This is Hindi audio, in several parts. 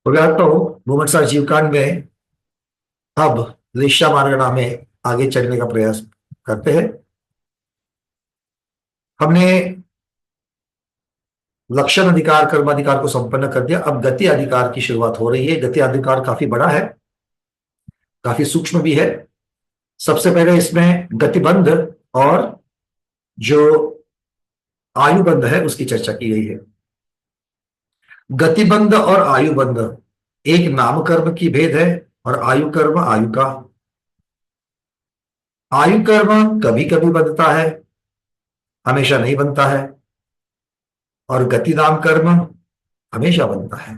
तो भूमटसार जीवकांड में अब लिस्सा मारगणा में आगे चलने का प्रयास करते हैं। हमने लक्षण अधिकार कर्माधिकार को संपन्न कर दिया। अब गति अधिकार की शुरुआत हो रही है। गति अधिकार काफी बड़ा है, काफी सूक्ष्म भी है। सबसे पहले इसमें गतिबंध और जो आयुबंध है उसकी चर्चा की गई है। गतिबंध और आयुबंध एक नामकर्म की भेद है और आयु कर्म आयु का। आयु कर्म कभी कभी बनता है, हमेशा नहीं बनता है, और गति नाम कर्म हमेशा बनता है।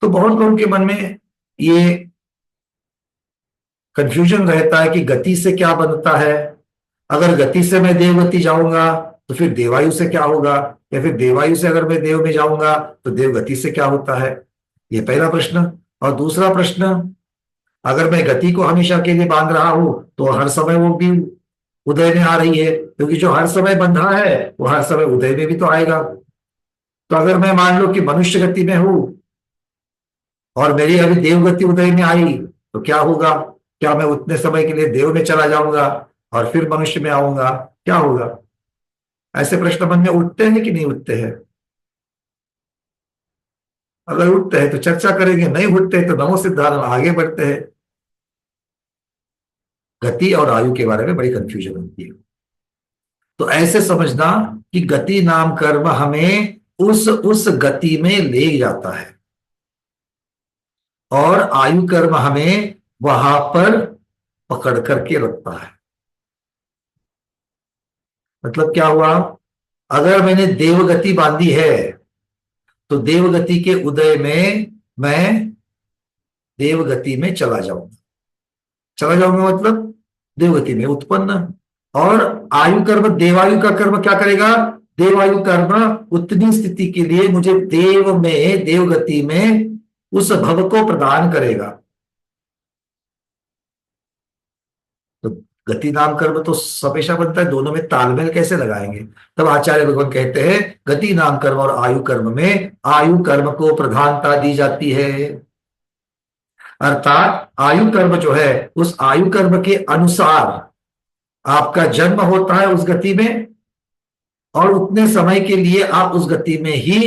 तो बहुत लोगों के मन में ये कंफ्यूजन रहता है कि गति से क्या बनता है। अगर गति से मैं देवगति जाऊंगा तो फिर देवायु से क्या होगा, या फिर देवायु से अगर मैं देव में जाऊंगा तो देवगति से क्या होता है। ये पहला प्रश्न। और दूसरा प्रश्न, अगर मैं गति को हमेशा के लिए बांध रहा हूं तो हर समय वो भी उदय में आ रही है, क्योंकि जो हर समय बंधा है वो हर समय उदय में भी तो आएगा। तो अगर मैं मान लो कि मनुष्य गति में हूं और मेरी अभी देवगति उदय में आई तो क्या होगा। क्या मैं उतने समय के लिए देव में चला जाऊंगा और फिर मनुष्य में आऊंगा, क्या होगा। ऐसे प्रश्न मन में उठते हैं कि नहीं उठते हैं। अगर उठते हैं तो चर्चा करेंगे, नहीं उठते हैं तो नमो सिद्धांत आगे बढ़ते हैं। गति और आयु के बारे में बड़ी कंफ्यूजन होती है। तो ऐसे समझना कि गति नाम कर्म हमें उस गति में ले जाता है और आयु कर्म हमें वहां पर पकड़ करके रखता है। मतलब क्या हुआ, अगर मैंने देवगति बांधी है तो देवगति के उदय में मैं देवगति में चला जाऊंगा। चला जाऊंगा मतलब देवगति में उत्पन्न। और आयु कर्म देवायु का कर्म क्या करेगा, देवायु कर्म उतनी स्थिति के लिए मुझे देव में देवगति में उस भव को प्रदान करेगा। तो गति नाम कर्म तो हमेशा बनता है, दोनों में तालमेल कैसे लगाएंगे। तब आचार्य भगवान कहते हैं गति नाम कर्म और आयु कर्म में आयु कर्म को प्रधानता दी जाती है। अर्थात आयु कर्म जो है उस आयु कर्म के अनुसार आपका जन्म होता है उस गति में, और उतने समय के लिए आप उस गति में ही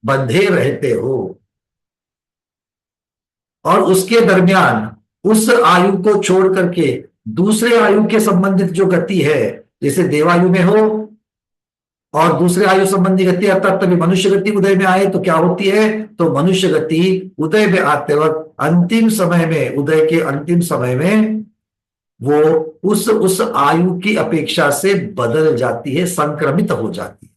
बंधे रहते हो। और उसके दरमियान उस आयु को छोड़ करके दूसरे आयु के संबंधित जो गति है, जैसे देवायु में हो और दूसरे आयु संबंधी गति, अर्थात तभी मनुष्य गति उदय में आए तो क्या होती है, तो मनुष्य गति उदय में आते वक्त अंतिम समय में, उदय के अंतिम समय में वो उस आयु की अपेक्षा से बदल जाती है, संक्रमित हो जाती है।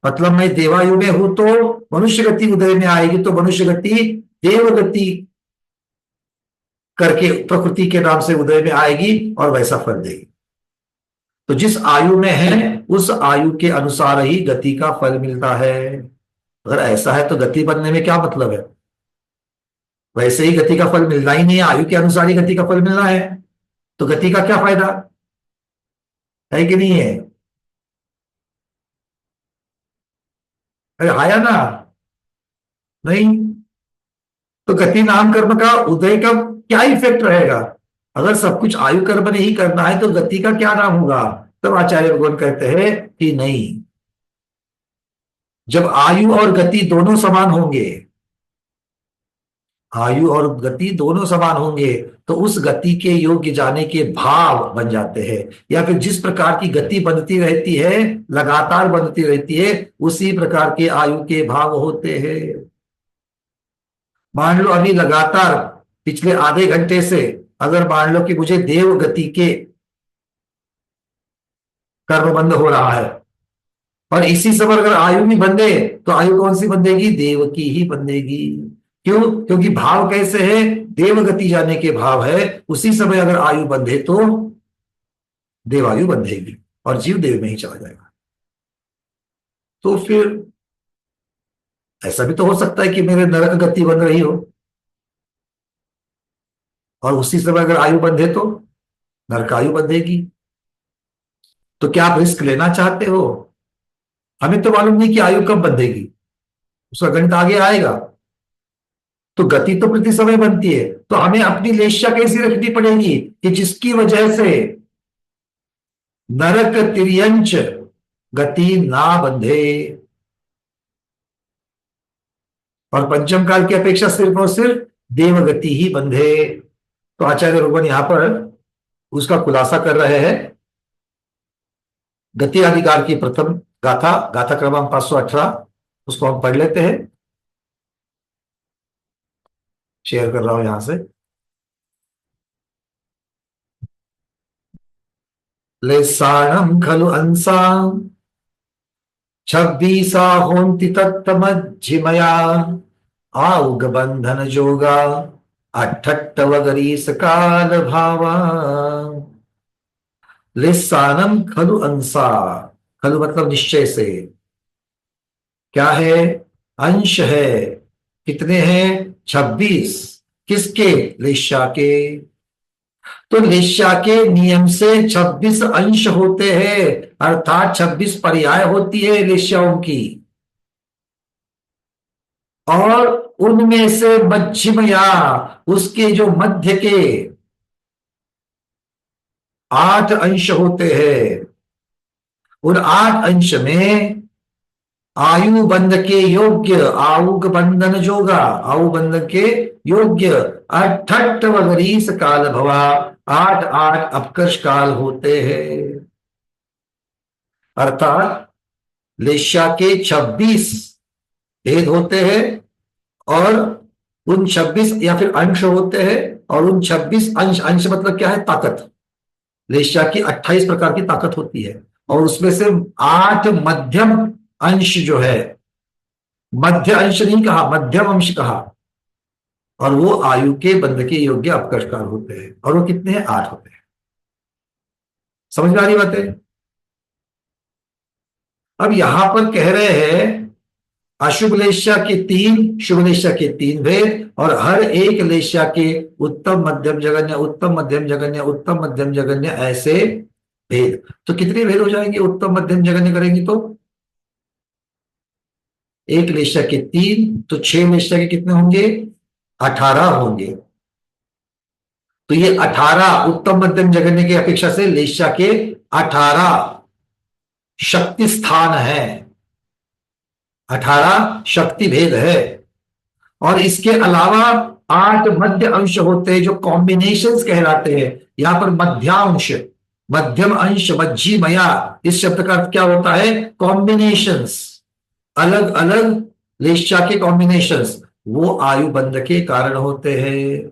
मतलब मैं देवायु में हूं तो मनुष्य गति उदय में आएगी तो मनुष्य गति देवगति करके प्रकृति के नाम से उदय में आएगी और वैसा फल देगी। तो जिस आयु में है उस आयु के अनुसार ही गति का फल मिलता है। अगर ऐसा है तो गति बनने में क्या मतलब है, वैसे ही गति का फल मिलना ही नहीं है, आयु के अनुसार ही गति का फल मिलना है, तो गति का क्या फायदा है कि नहीं है। अरे आया ना, नहीं। तो गति नाम कर्म का उदय का क्या इफेक्ट रहेगा। अगर सब कुछ आयु कर्म ने ही करना है तो गति का क्या नाम होगा। तब आचार्य भगवान कहते हैं कि नहीं, जब आयु और गति दोनों समान होंगे, आयु और गति दोनों समान होंगे तो उस गति के योग्य जाने के भाव बन जाते हैं। या फिर जिस प्रकार की गति बनती रहती है, लगातार बनती रहती है, उसी प्रकार के आयु के भाव होते हैं। मान लो अभी लगातार पिछले आधे घंटे से अगर मान लो कि मुझे देव गति के कर्म बंद हो रहा है, और इसी समय अगर आयु भी बंधे तो आयु कौन सी बंधेगी, देव की ही बंधेगी। क्यों, क्योंकि भाव कैसे है, देव गति जाने के भाव है। उसी समय अगर आयु बंधे तो देवायु बंधेगी और जीव देव में ही चला जाएगा। तो फिर ऐसा भी तो हो सकता है कि मेरे नरक गति बन रही हो और उसी समय अगर आयु बंधे तो नरक आयु बंधेगी। तो क्या आप रिस्क लेना चाहते हो। हमें तो मालूम नहीं कि आयु कब बंधेगी, उसका गणित आगे आएगा। तो गति तो प्रति समय बनती है, तो हमें अपनी लेशा कैसी रखनी पड़ेगी कि जिसकी वजह से नरक तिर्यंच गति ना बंधे, और पंचम काल की अपेक्षा सिर्फ और सिर्फ देवगति ही बंधे। तो आचार्य रोगन यहां पर उसका खुलासा कर रहे हैं। गति अधिकार की प्रथम गाथा, गाथा क्रमांक 518, उसको हम पढ़ लेते हैं। शेयर कर रहा हूं यहां से। लेसाणम खलु अंसा छब्बीसा होन्ति तत्तमज्जिमया आउग बंधन जोगा अठट्टवगरीस काल भावा। लिस्सानम खलु अंसा, खलु मतलब निश्चय से, क्या है, अंश है, कितने हैं, 26, किसके, लेशा के। तो लेशा के नियम से 26 अंश होते हैं, अर्थात 26 पर्याय होती है लेशाओं की, और उनमें से मध्यमया, उसके जो मध्य के 8 अंश होते हैं। उन 8 अंश में आयु बंध के योग्य, आउग बंधन जोगा, आयु बंधन के योग्य अठट्ठ वगरीस काल भवा, 8 8 अपकर्ष काल होते हैं। अर्थात लेशा के 26 भेद होते हैं, और उन 26 या फिर अंश होते हैं, और उन 26 अंश, अंश मतलब क्या है, ताकत। लेशा की 28 प्रकार की ताकत होती है, और उसमें से 8 मध्यम अंश जो है, मध्य अंश नहीं कहा, मध्यम अंश कहा, और वो आयु के बंध के योग्य अपकर्षकार होते हैं, और वो कितने हैं, 8 होते हैं। समझ में आ रही बात है। अब यहां पर कह रहे हैं अशुभ लेशा के 3, शुभ लेशा के 3 भेद, और हर एक लेशा के उत्तम मध्यम जगन्य, उत्तम मध्यम जगन्य, उत्तम मध्यम जगन्य, ऐसे भेद। तो कितने भेद हो जाएंगे उत्तम मध्यम जगन्य करेंगे तो, एक लेशा के 3, तो 6 लेशा के कितने होंगे, 18 होंगे। तो ये 18 उत्तम मध्यम जगन्य की अपेक्षा से लेशा के 18 शक्ति स्थान है, 18 शक्ति भेद है। और इसके अलावा 8 मध्य अंश होते हैं जो कॉम्बिनेशंस कहलाते हैं। यहां पर मध्यांश, मध्यम अंश, मज्जीमया, इस शब्द का अर्थ क्या होता है, कॉम्बिनेशंस, अलग अलग लेशा के कॉम्बिनेशंस, वो आयु बंध के कारण होते हैं।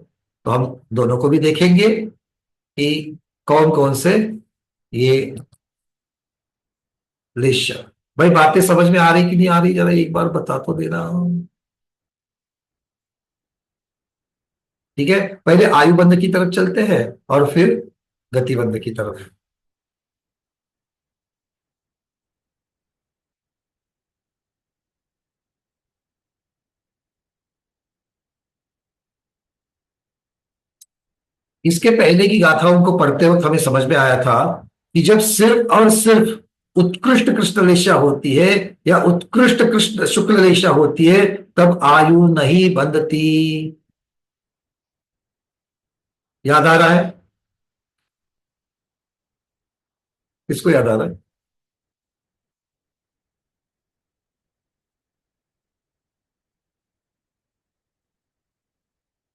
तो हम दोनों को भी देखेंगे कि कौन कौन से ये लेशा। भाई बातें समझ में आ रही कि नहीं आ रही, जरा एक बार बता तो देना। ठीक है, पहले आयु बंध की तरफ चलते हैं और फिर गति बंध की तरफ। इसके पहले की गाथाओं को पढ़ते वक्त हमें समझ में आया था कि जब सिर्फ और सिर्फ उत्कृष्ट कृष्ण लेशा होती है या उत्कृष्ट कृष्ण शुक्ल लेशा होती है, तब आयु नहीं बंधती। याद आ रहा है, किसको याद आ रहा है,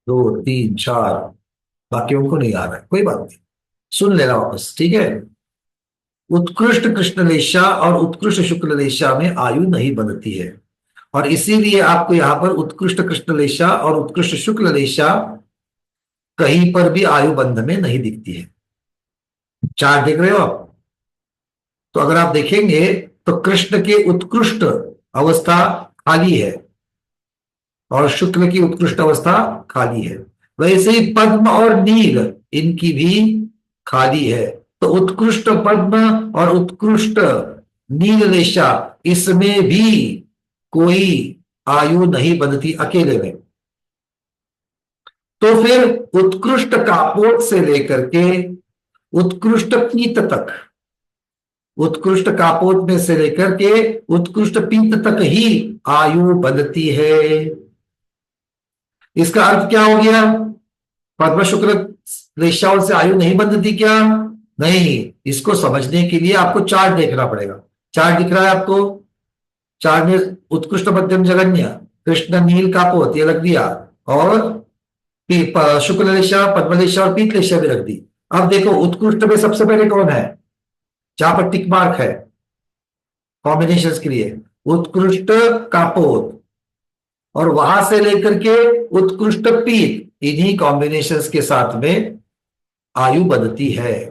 2 3 4, बाकियों को नहीं आ रहा है, कोई बात नहीं, सुन लेना वापस, ठीक है। उत्कृष्ट कृष्णलेशा और उत्कृष्ट शुक्ललेशा में आयु नहीं बनती है, और इसीलिए आपको यहां पर उत्कृष्ट कृष्णलेशा और उत्कृष्ट शुक्ललेशा कहीं पर भी आयु बंध में नहीं दिखती है। चार देख रहे हो आप, तो अगर आप देखेंगे तो कृष्ण के उत्कृष्ट अवस्था खाली है, और शुक्ल की उत्कृष्ट अवस्था खाली है। वैसे ही पद्म और नील, इनकी भी खाली है। तो उत्कृष्ट पद्म और उत्कृष्ट नीललेशा, इसमें भी कोई आयु नहीं बनती अकेले में। तो फिर उत्कृष्ट कापोट से लेकर के उत्कृष्ट पीत तक, उत्कृष्ट कापोट में से लेकर के उत्कृष्ट पीत तक ही आयु बनती है। इसका अर्थ क्या हो गया? पद्म शुक्ल वेश्याओं से आयु नहीं बंधती क्या? नहीं। इसको समझने के लिए आपको चार्ट देखना पड़ेगा। चार्ट दिख रहा है आपको? चार्ट में उत्कृष्ट मध्यम जगन्य कृष्ण नील कापोत ये रख दिया, और शुक्ल रेशा पद्म रेशा और पीत रेशा भी रख दी। अब देखो उत्कृष्ट में सबसे पहले कौन है, जहां पर टिक मार्क है कॉम्बिनेशन के लिए, उत्कृष्ट कापोत, और वहां से लेकर के उत्कृष्ट पीत, इन्हीं कॉम्बिनेशंस के साथ में आयु बढ़ती है।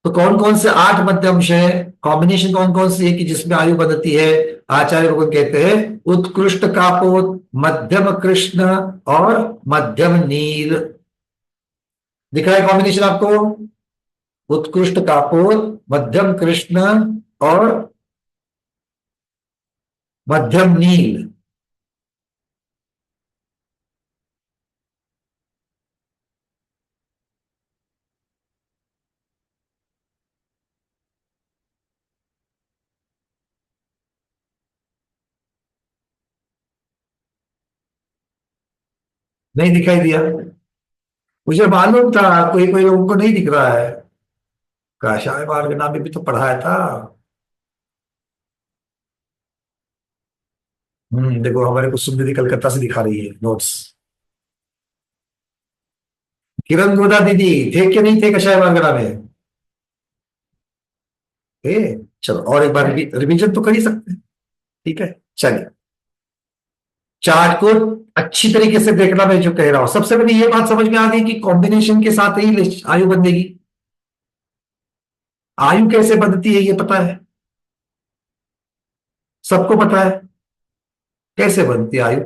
तो कौन कौन से 8 मध्यंश है, कॉम्बिनेशन कौन कौन सी है कि जिसमें आयु बढ़ती है? आचार्य लोग कहते हैं उत्कृष्ट कापोत, मध्यम कृष्ण और मध्यम नील। दिख रहा है कॉम्बिनेशन आपको? उत्कृष्ट कापोत, मध्यम कृष्ण और मध्यम नील। नहीं दिखाई दिया? मुझे मालूम था कोई कोई लोगों को नहीं दिख रहा है। काशाय मार्ग नाम में भी तो पढ़ाया था। देखो हमारे को सुंदरी कलकत्ता से दिखा रही है नोट्स। किरण गोदा दीदी थे कि नहीं थे कषाय मार्गना में? ए, चलो और एक बार रिवीजन तो कर ही सकते हैं। ठीक है, चलिए। चार्ट को अच्छी तरीके से देखना, मैं जो कह रहा हूं सबसे पहले ये बात समझ में आ गई कि कॉम्बिनेशन के साथ ही आयु बंधेगी। आयु कैसे बंधती है ये पता है, सबको पता है कैसे बनती है आयु।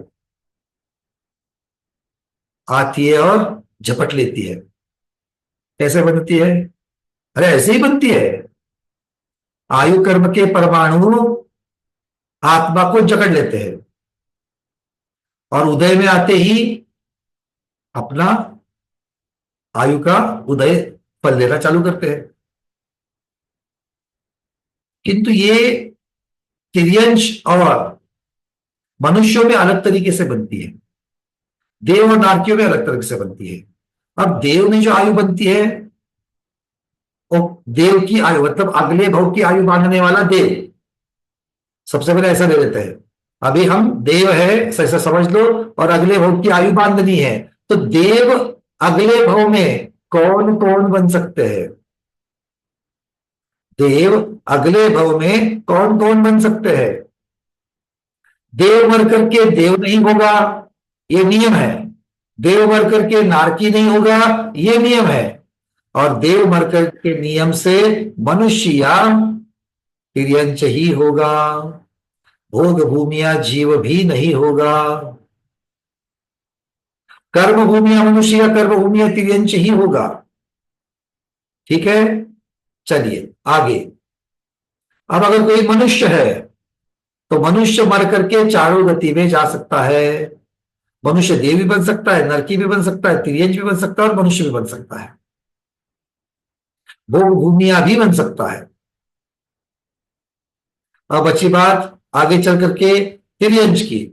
आती है और झपट लेती है। कैसे बनती है? अरे ऐसे ही बनती है। आयु कर्म के परमाणु आत्मा को जकड़ लेते हैं और उदय में आते ही अपना आयु का उदय फल लेना चालू करते हैं। किंतु ये तिर्यंश और मनुष्यों में अलग तरीके से बनती है, देव और नारकियों में अलग तरीके से बनती है। अब देव में जो आयु बनती है वो देव की आयु मतलब अगले भव की आयु मांगने वाला देव, सबसे पहले ऐसा ले लेते हैं। अभी हम देव है ऐसा समझ लो और अगले भव की आयु बांधनी है, तो देव अगले भव में कौन कौन बन सकते हैं? देव अगले भव में कौन कौन बन सकते हैं? देव मर करके देव नहीं होगा, ये नियम है। देव मर करके नारकी नहीं होगा, ये नियम है। और देव मर करके नियम से मनुष्य या तिर्यंच ही होगा, भोग भूमिया जीव भी नहीं होगा। कर्म भूमिया मनुष्य या कर्म भूमिया तिर्यंच ही होगा। ठीक है, चलिए आगे। अब अगर कोई मनुष्य है तो मनुष्य मर करके चारों गति में जा सकता है। मनुष्य देव भी बन सकता है, नरकी भी बन सकता है, तिर्यंच भी बन सकता है और मनुष्य भी बन सकता है, भोग भूमिया भी बन सकता है। अब अच्छी बात आगे चल करके तिर्यंच की।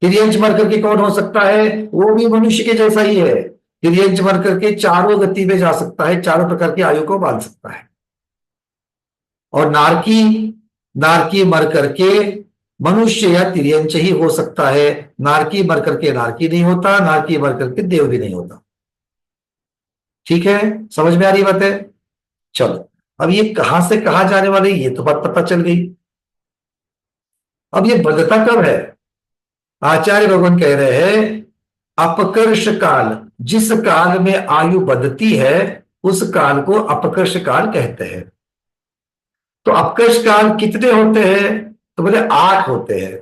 तिर्यंच मर करके कौन हो सकता है? वो भी मनुष्य के जैसा ही है। तिर्यंच मर करके चारों गति में जा सकता है, चारों प्रकार की आयु को बांध सकता है। और नारकी, नारकी मर करके मनुष्य या तिर्यंच ही हो सकता है। नारकी मर करके नारकी नहीं होता, नारकी मर करके देव भी नहीं होता। ठीक है, समझ में आ रही बात है? चलो, अब ये कहां से कहा जाने वाली ये तो बात पता चल गई। अब ये बदता कब है? आचार्य भगवान कह रहे हैं अपकर्ष काल, जिस काल में आयु बढ़ती है उस काल को अपकर्ष काल कहते हैं। तो अपकर्ष काल कितने होते हैं? तो बोले 8 होते हैं।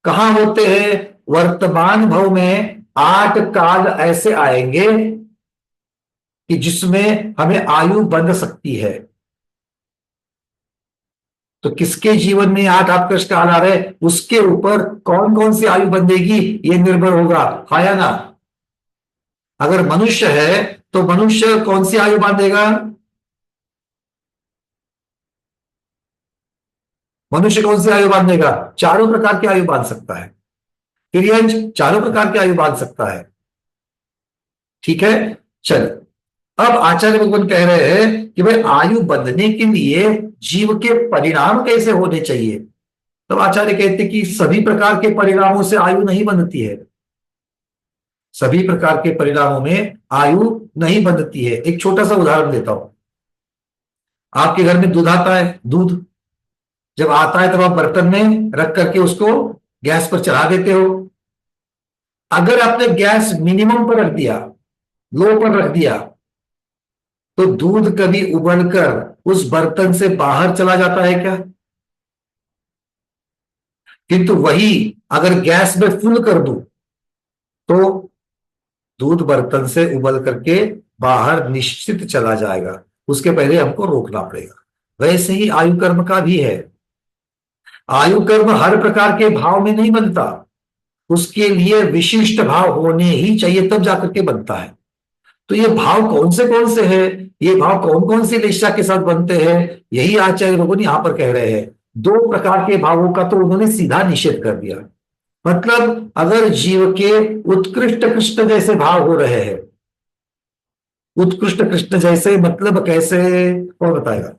कहां होते हैं? वर्तमान भव में 8 काल ऐसे आएंगे कि जिसमें हमें आयु बंध सकती है। तो किसके जीवन में 8 अपकर्ष काल आ रहे हैं उसके ऊपर कौन कौन सी आयु बंधेगी ये निर्भर होगा, हा या ना? अगर मनुष्य है तो मनुष्य कौन सी आयु बांधेगा? मनुष्य कौन सी आयु बांधेगा? चारों प्रकार की आयु बांध सकता है। तिर्यंच चारों प्रकार की आयु बांध सकता है। ठीक है। चल, अब आचार्य भगवान कह रहे हैं कि भाई आयु बंधने के लिए जीव के परिणाम कैसे होने चाहिए। तब आचार्य कहते हैं कि सभी प्रकार के परिणामों से आयु नहीं बंधती है। सभी प्रकार के परिणामों में आयु नहीं बंधती है। एक छोटा सा उदाहरण देता हूं। आपके घर में दूध आता है, दूध जब आता है तब आप बर्तन में रख करके उसको गैस पर चढ़ा देते हो। अगर आपने गैस मिनिमम पर रख दिया, लो पर रख दिया, तो दूध कभी उबलकर उस बर्तन से बाहर चला जाता है क्या? किंतु वही अगर गैस में फुल कर दूं तो दूध बर्तन से उबल करके बाहर निश्चित चला जाएगा। उसके पहले हमको रोकना पड़ेगा। वैसे ही आयु कर्म का भी है। आयु कर्म हर प्रकार के भाव में नहीं बनता, उसके लिए विशिष्ट भाव होने ही चाहिए, तब जाकर के बनता है। तो ये भाव कौन से हैं, ये भाव कौन कौन सी निष्ठा के साथ बनते हैं, यही आचार्य भगवान यहां पर कह रहे हैं। दो प्रकार के भावों का तो उन्होंने सीधा निषेध कर दिया। मतलब अगर जीव के उत्कृष्ट कृष्ण जैसे भाव हो रहे हैं, उत्कृष्ट कृष्ण जैसे मतलब कैसे, कौन बताएगा?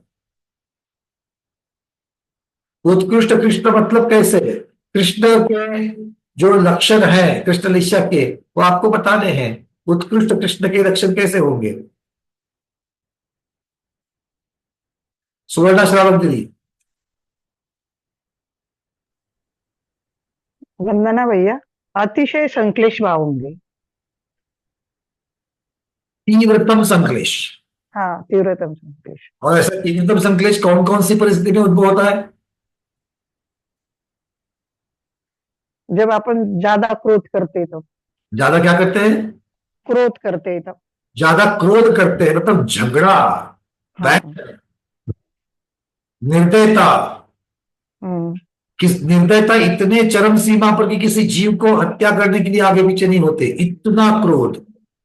उत्कृष्ट कृष्ण मतलब कैसे? कृष्ण के जो लक्षण है कृष्ण निष्ठा के, वो आपको बताने हैं। उत्कृष्ट कृष्ण के लक्षण कैसे होंगे? सुवर्णा श्रावण दीदी। वंदना भैया, अतिशय संश्लेष भाव होंगे। तीव्रतम संक्लेश। हाँ, तीव्रतम संश्लेष। और ऐसा तीव्रतम संक्लेश कौन कौन सी परिस्थिति में उद्भव होता है? जब अपन ज्यादा क्रोध करते तो, ज्यादा क्या करते हैं? क्रोध करते तब। ज्यादा क्रोध करते हैं, मतलब झगड़ा, हाँ। निर्दयता। हम्म। किस निर्दयता इतने चरम सीमा पर कि किसी जीव को हत्या करने के लिए आगे पीछे नहीं होते, इतना क्रोध,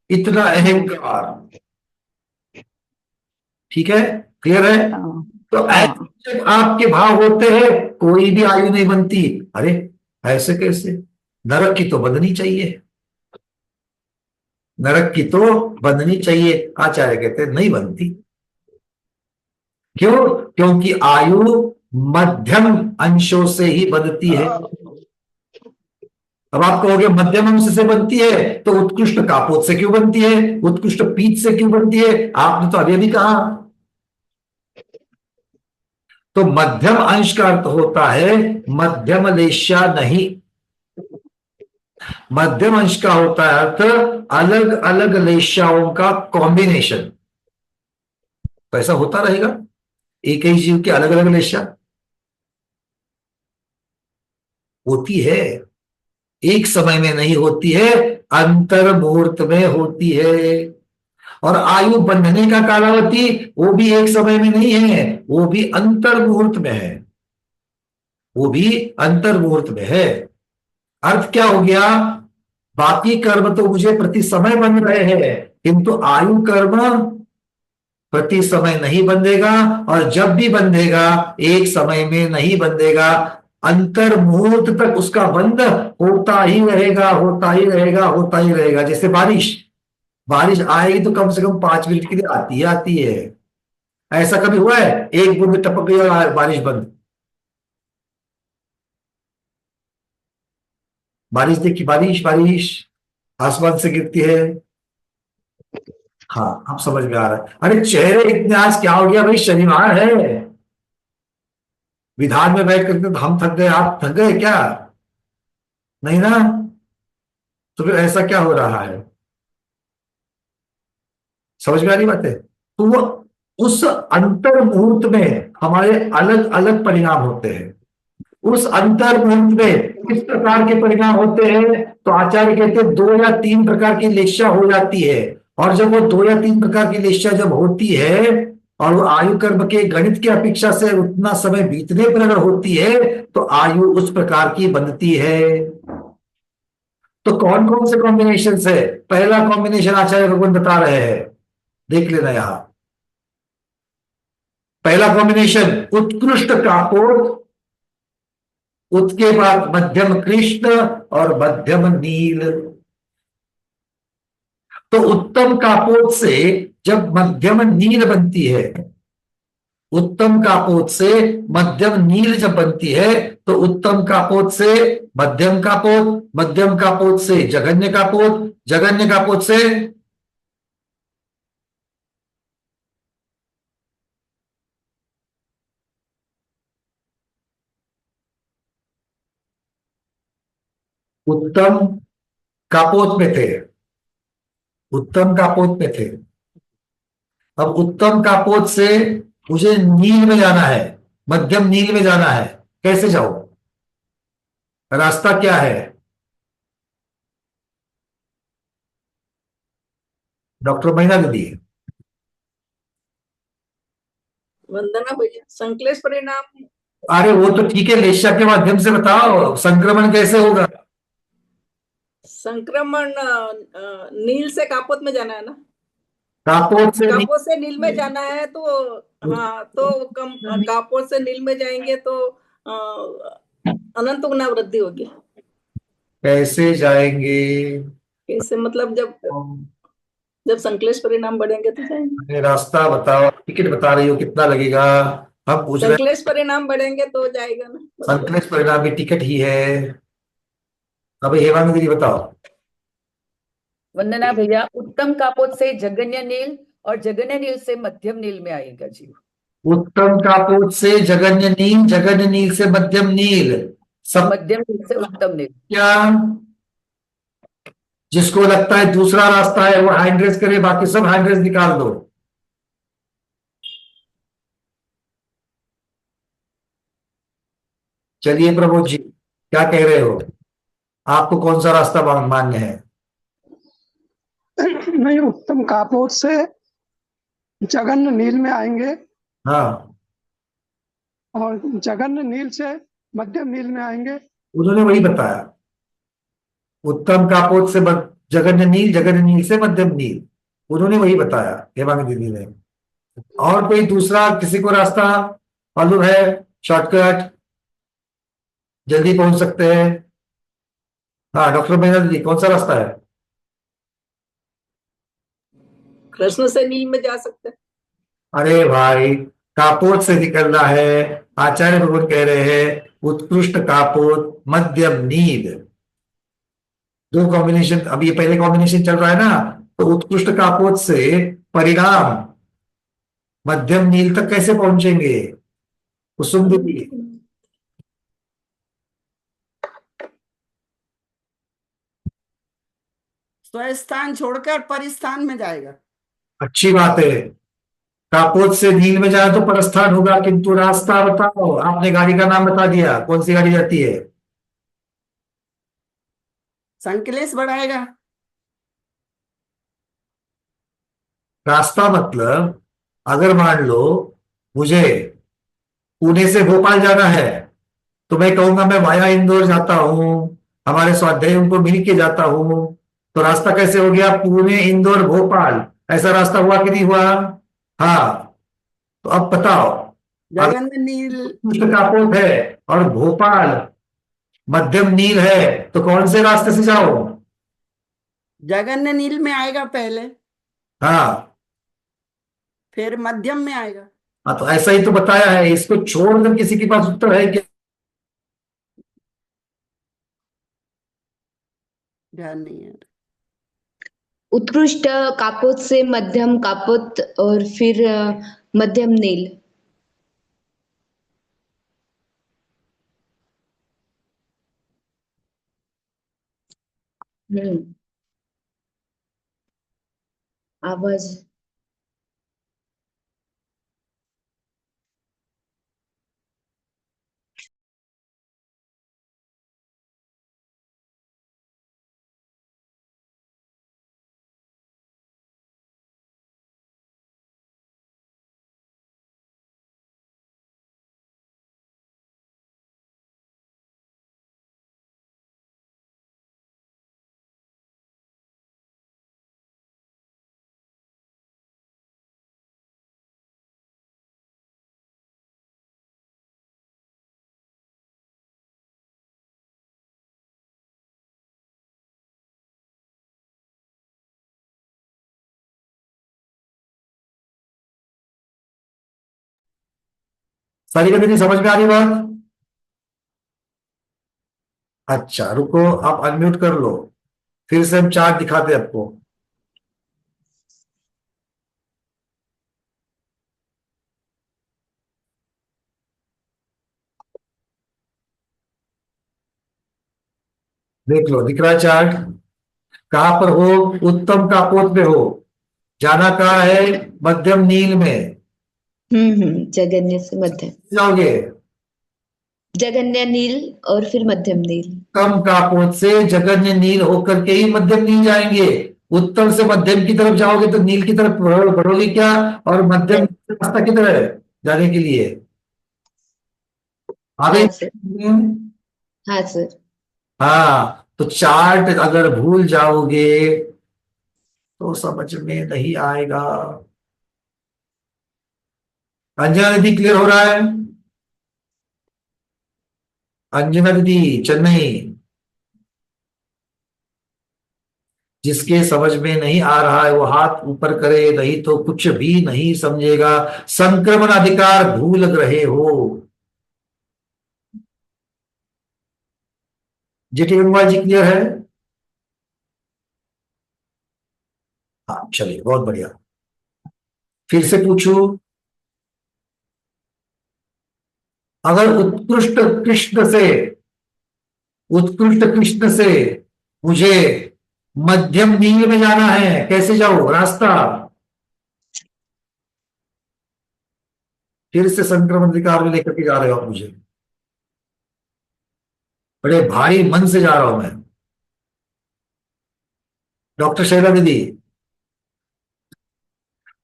इतना हम्म। अहंकार। ठीक है, क्लियर है? हाँ। तो हाँ। ऐसे जब आपके भाव होते हैं कोई भी आयु नहीं बनती। अरे ऐसे कैसे? नरक की तो बंधनी चाहिए, नरक की तो बंधनी चाहिए। आचार्य कहते हैं नहीं बनती। क्यों? क्योंकि आयु मध्यम अंशों से ही बनती है। अब आप कहोगे मध्यम अंश से बनती है तो उत्कृष्ट कापोत से क्यों बनती है, उत्कृष्ट पीत से क्यों बनती है? आपने तो अभी अभी कहा। तो मध्यम अंश का अर्थ होता है मध्यम लेश्या नहीं। मध्यम अंश का होता है अर्थ अलग अलग लेश्याओं का कॉम्बिनेशन। तो ऐसा होता रहेगा, एक ही जीव के अलग अलग लेश्या होती है, एक समय में नहीं होती है, अंतर मुहूर्त में होती है। और आयु बंधने का कालावधि वो भी एक समय में नहीं है, वो भी अंतर मुहूर्त में है, वो भी अंतर मुहूर्त में है। अर्थ क्या हो गया? बाकी कर्म तो मुझे प्रति समय बन रहे हैं, किंतु आयु कर्म प्रति समय नहीं बंधेगा, और जब भी बंधेगा एक समय में नहीं बंधेगा, अंतर मुहूर्त तक उसका बंध होता ही रहेगा, होता ही रहेगा, होता ही रहेगा। जैसे बारिश, बारिश आएगी तो कम से कम 5 मिनट के लिए आती ही आती है। ऐसा कभी हुआ है एक बूंद टपक गई और बारिश बंद? बारिश देखी, बारिश बारिश आसमान से गिरती है। हाँ, अब समझ में आ रहा है। अरे चेहरे इतने आज क्या हो गया भाई, शनिवार है, विधान में बैठ करके तो हम थक गए, आप थक गए क्या? नहीं ना? तो फिर ऐसा क्या हो रहा है? समझ में आ रही बात है? तो वो उस अंतर मुहूर्त में हमारे अलग अलग परिणाम होते हैं। उस अंतर मुहूर्त में किस प्रकार के परिणाम होते हैं? तो आचार्य कहते हैं 2 या 3 प्रकार की लेशा हो जाती है। और जब वो 2 या 3 प्रकार की लेशा जब होती है, और वो आयु कर्म के गणित की अपेक्षा से उतना समय बीतने पर अगर होती है, तो आयु उस प्रकार की बनती है। तो कौन कौन से कॉम्बिनेशन है? पहला कॉम्बिनेशन आचार्य भगवान बता रहे हैं, देख लेना यहां। पहला कॉम्बिनेशन उत्कृष्ट काकोर, उसके बाद मध्यम कृष्ण और मध्यम नील। तो उत्तम कापोत से जब मध्यम नील बनती है, उत्तम कापोत से मध्यम नील जब बनती है, तो उत्तम कापोत से मध्यम कापोत, मध्यम कापोत से जघन्य कापोत, जघन्य कापोत से उत्तम कापोत में थे, उत्तम कापोत में थे। अब उत्तम कापोत से मुझे नील में जाना है, मध्यम नील में जाना है, कैसे जाऊं? रास्ता क्या है? डॉक्टर महिला दीदी। वंदना भैया, संश्लेष परिणाम। अरे वो तो ठीक है, लेशा के माध्यम से बताओ, संक्रमण कैसे होगा? संक्रमण नील से कापोत में जाना है ना। कापोत से कापोत से नील में जाना है तो हाँ, तो कम कापोत से नील में जाएंगे तो अनंत गुना वृद्धि होगी। कैसे जाएंगे? इससे मतलब जब जब संश्लेष परिणाम बढ़ेंगे तो जाएंगे। अरे रास्ता बताओ, टिकट बता रही हो कितना लगेगा? हम पूछ रहे हैं। संश्लेष परिणाम बढ़ेंगे तो जाएगा ना बराबर। संकलेश परिणाम भी टिकट ही है। अब हेमांगी दीदी बताओ। वंदना भैया, उत्तम कापोत से जगन्य नील और जगन्य नील से मध्यम नील में आएगा जी। उत्तम कापोत से जगन्य नील, जगन्य नील से मध्यम नील, सब मध्यम नील से उत्तम नील। क्या? जिसको लगता है दूसरा रास्ता है वो हैंड रेस करे, बाकी सब हैंड रेस निकाल दो। चलिए प्रमोद जी, क्या कह रहे हो? आपको कौन सा रास्ता मान्य है? नहीं, उत्तम कापोत से जघन्य नील में आएंगे हाँ, और जघन्य नील से मध्यम नील में आएंगे। उन्होंने वही बताया, उत्तम कापोत से जगन्य नील, जगन्य नील से मध्यम नील, उन्होंने वही बताया हेमांगी दीदी ने। और कोई दूसरा किसी को रास्ता मालूम है? शॉर्टकट, जल्दी पहुंच सकते हैं? हाँ डॉक्टर मेहरा दीदी, कौन सा रास्ता है? कृष्ण से नील में जा सकते हैं। अरे भाई, कापोत से निकलना है। आचार्य भगवान कह रहे हैं उत्कृष्ट कापोत मध्यम नील, दो कॉम्बिनेशन। अब ये पहले कॉम्बिनेशन चल रहा है ना, तो उत्कृष्ट कापोत से परिणाम मध्यम नील तक कैसे पहुंचेंगे? कुसुम दीदी। स्वस्थान छोड़कर परिस्थान में जाएगा। अच्छी बात है, कापोत से नील में जाए तो प्रस्थान होगा, किंतु रास्ता बताओ। आपने गाड़ी का नाम बता दिया, कौन सी गाड़ी जाती है? संकलेश बढ़ाएगा। रास्ता मतलब, अगर मान लो मुझे पुणे से भोपाल जाना है, तो मैं कहूंगा मैं वाया इंदौर जाता हूं, हमारे स्वाध्यायों को मिल के जाता हूं, तो रास्ता कैसे हो गया? पुणे इंदौर भोपाल, ऐसा रास्ता हुआ कि नहीं हुआ? हाँ। तो अब बताओ, अगर जगन्य नील। उत्कृष्ट कापोत है और भोपाल मध्यम नील है, तो कौन से रास्ते से जाओ? जगन्य नील में आएगा पहले, हाँ। फिर मध्यम में आएगा। हाँ, तो ऐसा ही तो बताया है, इसको छोड़कर किसी के पास उत्तर है क्या? ध्यान नहीं है। उत्कृष्ट कापोत से मध्यम कापोत और फिर मध्यम नील। आवाज सारिका दीदी समझ में आ रही बात? अच्छा रुको, आप अनम्यूट कर लो, फिर से हम चार्ट दिखाते हैं आपको। देख लो, दिख रहा है चार्ट? कहां पर हो? उत्तम कापोत में हो। जाना कहाँ है? मध्यम नील में। जगन्य से मध्यम, जाओगे जगन्य नील और फिर मध्यम नील। कम कापोत से जगन्य नील होकर के ही मध्यम नील जाएंगे। उत्तम से मध्यम की तरफ जाओगे तो नील की तरफ बढ़ोगे क्या? और मध्यम रास्ता किधर है जाने के लिए? आगे। हाँ सर, हाँ सर। हाँ, तो चार्ट अगर भूल जाओगे तो समझ में नहीं आएगा। अंजना दीदी क्लियर हो रहा है? अंजना दीदी चेन्नई, जिसके समझ में नहीं आ रहा है वो हाथ ऊपर करे, नहीं तो कुछ भी नहीं समझेगा। संक्रमण अधिकार भूल रहे हो। जेटी गंगवाल जी क्लियर है? हाँ चलिए, बहुत बढ़िया। फिर से पूछूं, अगर उत्कृष्ट कृष्ण से मुझे मध्यम नील में जाना है, कैसे जाऊं? रास्ता फिर से संक्रमण अधिकार में लेकर के जा रहे हो आप मुझे। बड़े भारी मन से जा रहा हूं मैं। डॉक्टर शैला दीदी,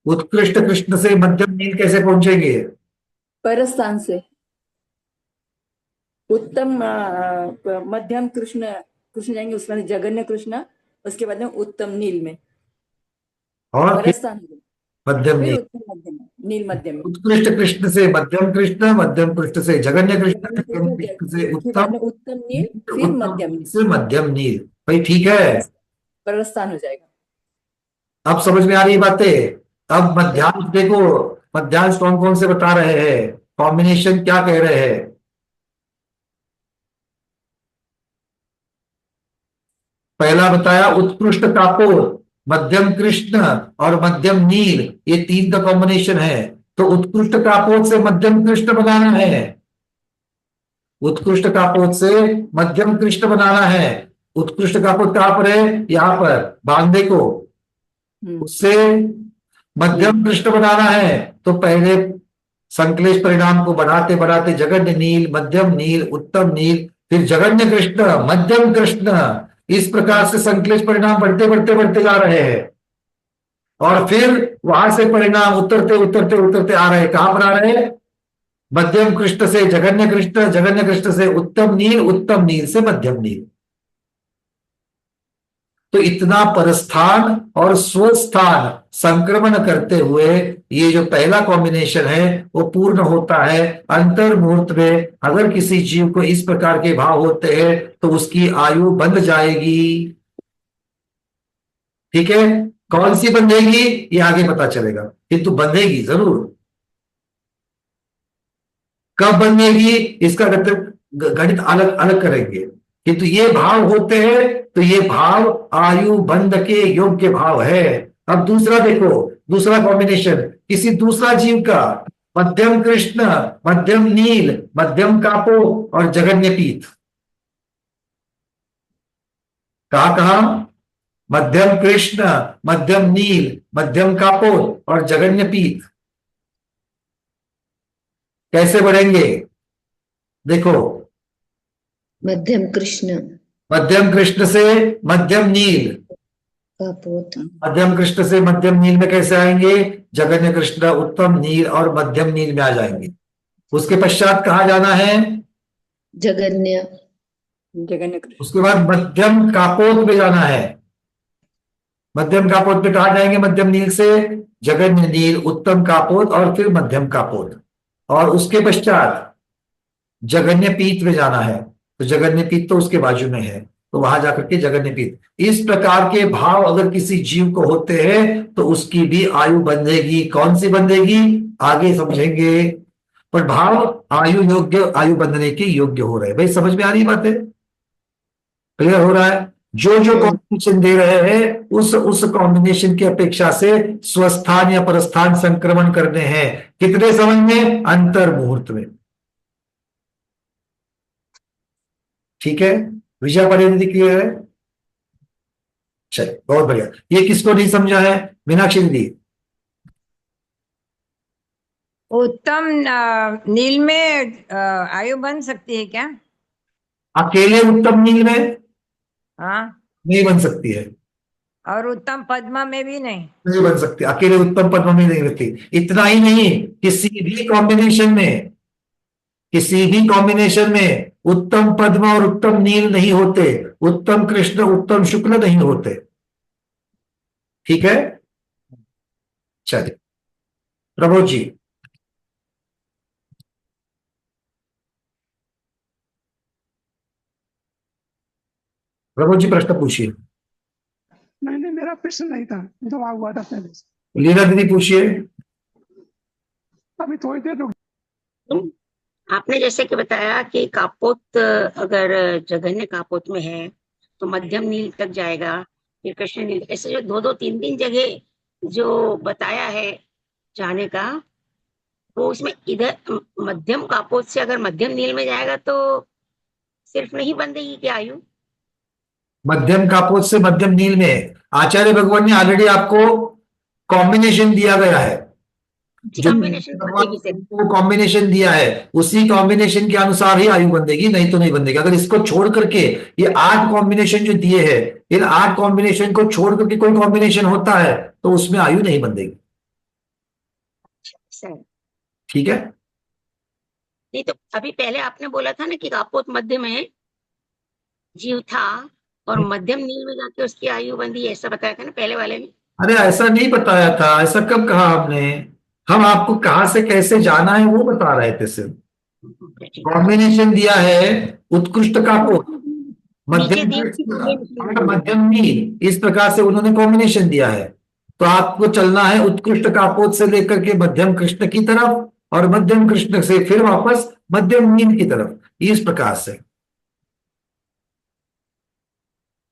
उत्कृष्ट कृष्ण से मध्यम नील कैसे पहुंचेंगे? परस्थान से उत्तम मध्यम कृष्ण, कृष्ण जाएंगे, उसके बाद जगन्य कृष्ण, उसके बाद में उत्तम नील में। और फिर परस्थान मध्यम फिर नील। उत्तम मध्यम नील मध्यम में। उत्कृष्ट कृष्ण से मध्यम कृष्ण, मध्यम कृष्ण से जगन्य कृष्ण, मध्यम कृष्ण से उसके बाद उत्तम, में उत्तम नील, फिर उत्तम मध्यम नील, से मध्यम नील। भाई ठीक है, परस्थान हो जाएगा। अब समझ में आ रही बातें? अब मध्यांश देखो, मध्यांश कौन कौन से बता रहे हैं, कॉम्बिनेशन क्या कह रहे हैं। पहला बताया उत्कृष्ट कापोत, मध्यम कृष्ण और मध्यम नील, ये तीन का कॉम्बिनेशन है। तो उत्कृष्ट कापोत से मध्यम कृष्ण बनाना है, उत्कृष्ट कापोत से मध्यम कृष्ण बनाना है। उत्कृष्ट कापोत कहां पर है? यहां पर बांधे को, उससे मध्यम कृष्ण बनाना है। तो पहले संक्लेश परिणाम को बढ़ाते बढ़ाते जगन्य नील, मध्यम नील, उत्तम नील, फिर जगन्य कृष्ण, मध्यम कृष्ण, इस प्रकार से संक्लेश परिणाम बढ़ते बढ़ते बढ़ते जा रहे हैं। और फिर वहां से परिणाम उतरते उतरते उतरते आ रहे हैं। कहां पर आ रहे हैं? मध्यम कृष्ण से जगन्य कृष्ण, जगन्य कृष्ण से उत्तम नील, उत्तम नील से मध्यम नील। तो इतना परस्थान और स्वस्थान संक्रमण करते हुए ये जो पहला कॉम्बिनेशन है वो पूर्ण होता है। अंतर मुहूर्त में अगर किसी जीव को इस प्रकार के भाव होते हैं तो उसकी आयु बंध जाएगी। ठीक है, कौन सी बंधेगी ये आगे पता चलेगा, किंतु बंधेगी जरूर। कब बंधेगी इसका गणित अलग अलग करेंगे, किंतु ये भाव होते हैं तो ये भाव आयु बंध के योग्य भाव है। अब दूसरा देखो, दूसरा कॉम्बिनेशन किसी दूसरा जीव का, मध्यम कृष्ण, मध्यम नील, मध्यम कापो और जगन्य पीत। कहा कहा? मध्यम कृष्ण, मध्यम नील, मध्यम कापो और जगन्य पीत। कैसे बढ़ेंगे? देखो, मध्यम कृष्ण, मध्यम कृष्ण से मध्यम नील, कापोत, मध्यम कृष्ण से मध्यम नील में कैसे आएंगे? जगन्य कृष्ण, उत्तम नील और मध्यम नील में आ जाएंगे। उसके पश्चात कहा जाना है? जगन्य, जगन्य कृष्ण। उसके बाद मध्यम कापोत में जाना है। मध्यम कापोत में कहा जाएंगे? मध्यम नील से जगन्य नील, उत्तम कापोत और फिर मध्यम कापोत। और उसके पश्चात जगन्य पीत में जाना है। तो जगन्य पीत तो उसके बाजू में है, तो वहां जाकर के जगन्य पीत। इस प्रकार के भाव अगर किसी जीव को होते हैं तो उसकी भी आयु बंधेगी। कौन सी बंधेगी आगे समझेंगे। पर भाव आयु बंधने के योग्य हो रहे हैं। भाई समझ में आ रही बात है? क्लियर हो रहा है? जो जो कॉम्बिनेशन दे रहे हैं उस कॉम्बिनेशन की अपेक्षा से स्वस्थान या परस्थान संक्रमण करने हैं। कितने समय में? अंतर मुहूर्त में। ठीक है, विजय परिणति क्लियर है? चलिए बहुत बढ़िया। ये किसको नहीं समझा है? मीनाक्षी दीदी। उत्तम नील में आयु बन सकती है क्या? अकेले उत्तम नील में हाँ, नहीं बन सकती है। और उत्तम पद्मा में भी नहीं। नहीं बन सकती, अकेले उत्तम पद्म में नहीं रहती। इतना ही नहीं, किसी भी कॉम्बिनेशन में उत्तम पद्म और उत्तम नील नहीं होते, उत्तम कृष्ण उत्तम शुक्ल नहीं होते। ठीक है, चलिए प्रबोध जी। प्रबोध जी प्रश्न पूछिए। नहीं, मेरा प्रश्न नहीं था, जवाब हुआ था पहले से। लीला दीदी पूछिए। अभी थोड़ी देर रुक। आपने जैसे कि बताया कि कापोत अगर जघन्य कापोत में है तो मध्यम नील तक जाएगा, फिर कृष्ण नील, ऐसे जो दो दो तीन तीन जगह जो बताया है जाने का, वो उसमें इधर मध्यम कापोत से अगर मध्यम नील में जाएगा तो सिर्फ नहीं बंधेगी क्या आयु? मध्यम कापोत से मध्यम नील में आचार्य भगवान ने ऑलरेडी आपको कॉम्बिनेशन दिया गया है। जो कॉम्बिनेशन दिया है उसी कॉम्बिनेशन के अनुसार ही आयु बंधेगी, नहीं तो नहीं बंधेगी। अगर इसको छोड़ करके ये 8 कॉम्बिनेशन जो दिए हैं, इन 8 कॉम्बिनेशन को छोड़ करके कोई कॉम्बिनेशन होता है तो उसमें आयु नहीं बंधेगी। ठीक है, नहीं तो अभी पहले आपने बोला था ना कि कापोत मध्य में जीव था और मध्यम नील में जाके उसकी आयु बंधी, ऐसा बताया था ना पहले वाले में। अरे ऐसा नहीं बताया था, ऐसा कब कहा हमने? हम आपको कहां से कैसे जाना है वो बता रहे थे सिर्फ। कॉम्बिनेशन दिया है उत्कृष्ट कापोत, मध्यम नील, इस प्रकार से उन्होंने कॉम्बिनेशन दिया है। तो आपको चलना है उत्कृष्ट कापोत से लेकर के मध्यम कृष्ण की तरफ, और मध्यम कृष्ण से फिर वापस मध्यम नील की तरफ, इस प्रकार से।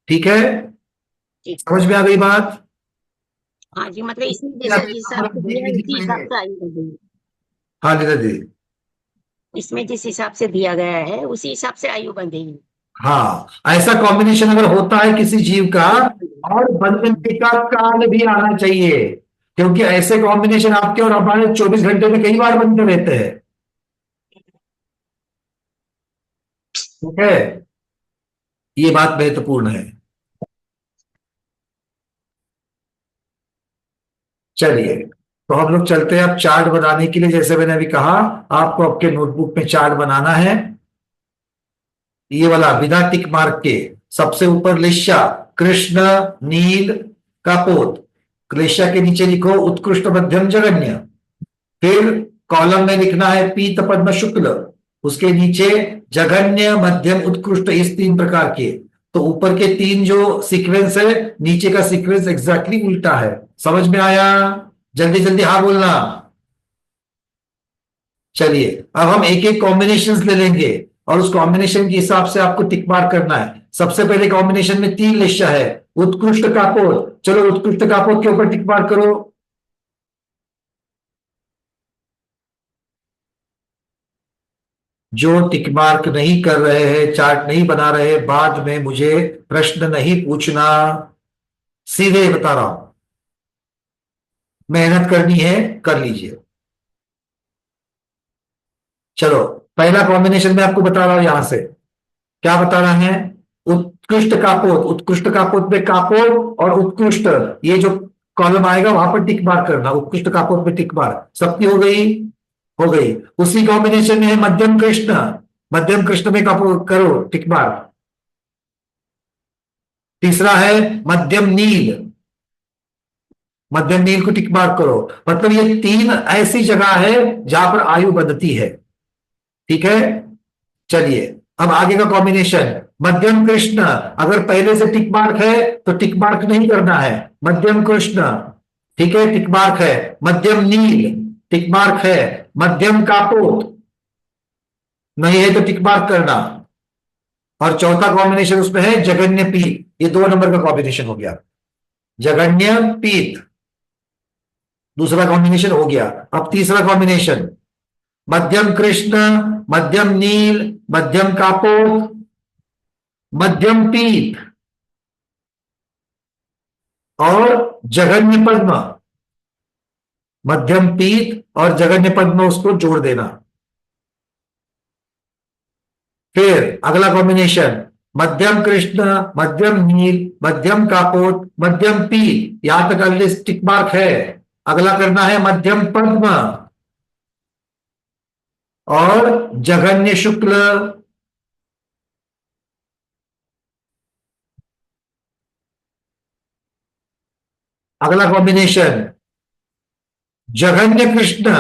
ठीक है, समझ में आ गई बात? हाँ जी, मतलब इसमें जैसे जिस हिसाब से दिया है उसी हिसाब से आयु बंधेगी। हाँ लीला दीदी, इसमें जिस हिसाब से दिया गया है उसी हिसाब से आयु बंधेगी। हाँ, ऐसा कॉम्बिनेशन अगर होता है किसी जीव का, और बंधने का काल भी आना चाहिए, क्योंकि ऐसे कॉम्बिनेशन आपके और हमारे 24 घंटे में कई बार बनते रहते हैं। ठीक है, ये बात महत्वपूर्ण है। चलिए तो हम लोग चलते हैं अब चार्ट बनाने के लिए। जैसे मैंने अभी कहा, आपको आपके नोटबुक में चार्ट बनाना है। ये वाला बिना टिक मार्क के, सबसे ऊपर लिस्या कृष्ण नील कापोत, लिस्या के नीचे लिखो उत्कृष्ट मध्यम जगन्य, फिर कॉलम में लिखना है पीत पद्म शुक्ल, उसके नीचे जघन्य मध्यम उत्कृष्ट, इस 3 प्रकार के। तो ऊपर के 3 जो सीक्वेंस है, नीचे का सीक्वेंस एग्जैक्टली उल्टा है। समझ में आया? जल्दी जल्दी हाँ बोलना। चलिए अब हम एक एक कॉम्बिनेशन ले लेंगे और उस कॉम्बिनेशन के हिसाब से आपको टिक मार्क करना है। सबसे पहले कॉम्बिनेशन में 3 लिस्या है, उत्कृष्ट कापोत। चलो उत्कृष्ट कापोत के ऊपर टिक मार्क करो। जो टिक मार्क नहीं कर रहे हैं, चार्ट नहीं बना रहे, बाद में मुझे प्रश्न नहीं पूछना, सीधे बता रहा हूं। मेहनत करनी है, कर लीजिए। चलो पहला कॉम्बिनेशन में आपको बता रहा हूं, यहां से क्या बता रहा है? उत्कृष्ट कापोत। उत्कृष्ट कापोत में कापोत और उत्कृष्ट, ये जो कॉलम आएगा वहां पर टिक मार्क करना। उत्कृष्ट कापोत में टिक मार्क, सबकी हो गई? हो गई। उसी कॉम्बिनेशन में है मध्यम कृष्ण, मध्यम कृष्ण में कापोत करो टिक मार्क। तीसरा है मध्यम नील, मध्यम नील को टिक मार्क करो। मतलब ये 3 ऐसी जगह है जहां पर आयु बंधती है। ठीक है, चलिए अब आगे का कॉम्बिनेशन मध्यम कृष्ण, अगर पहले से टिक मार्क है तो टिक मार्क नहीं करना है। मध्यम कृष्ण, ठीक है, टिक मार्क है। मध्यम नील, टिक मार्क है। मध्यम कापोत, नहीं है तो टिक मार्क करना। और चौथा कॉम्बिनेशन उसमें है जगन्य पीत, ये 2 नंबर का कॉम्बिनेशन हो गया, जगन्य पीत दूसरा कॉम्बिनेशन हो गया। अब तीसरा कॉम्बिनेशन, मध्यम कृष्ण, मध्यम नील, मध्यम कापोत, मध्यम पीत और जगन्य पद्म। मध्यम पीत और जगन्य पद्म, उसको जोड़ देना। फिर अगला कॉम्बिनेशन, मध्यम कृष्ण, मध्यम नील, मध्यम कापोत, मध्यम पीत, यहां तक अगले टिक मार्क है। अगला करना है मध्यम पद्म और जघन्य शुक्ल। अगला कॉम्बिनेशन, जघन्य कृष्ण,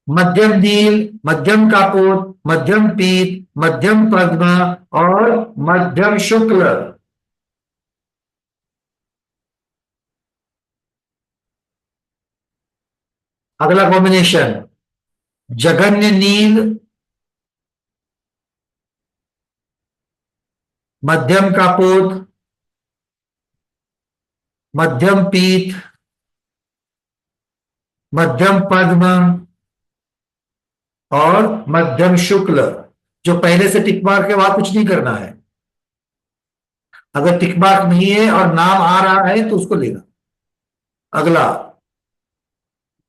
मध्यम नील, मध्यम कापोत, मध्यम पीत, मध्यम पद्म और मध्यम शुक्ल। अगला कॉम्बिनेशन, जघन्य नील, मध्यम कापोत, मध्यम पीत, मध्यम पद्म और मध्यम शुक्ल। जो पहले से टिक मार्क है वहां कुछ नहीं करना है। अगर टिक मार्क नहीं है और नाम आ रहा है तो उसको लेना। अगला,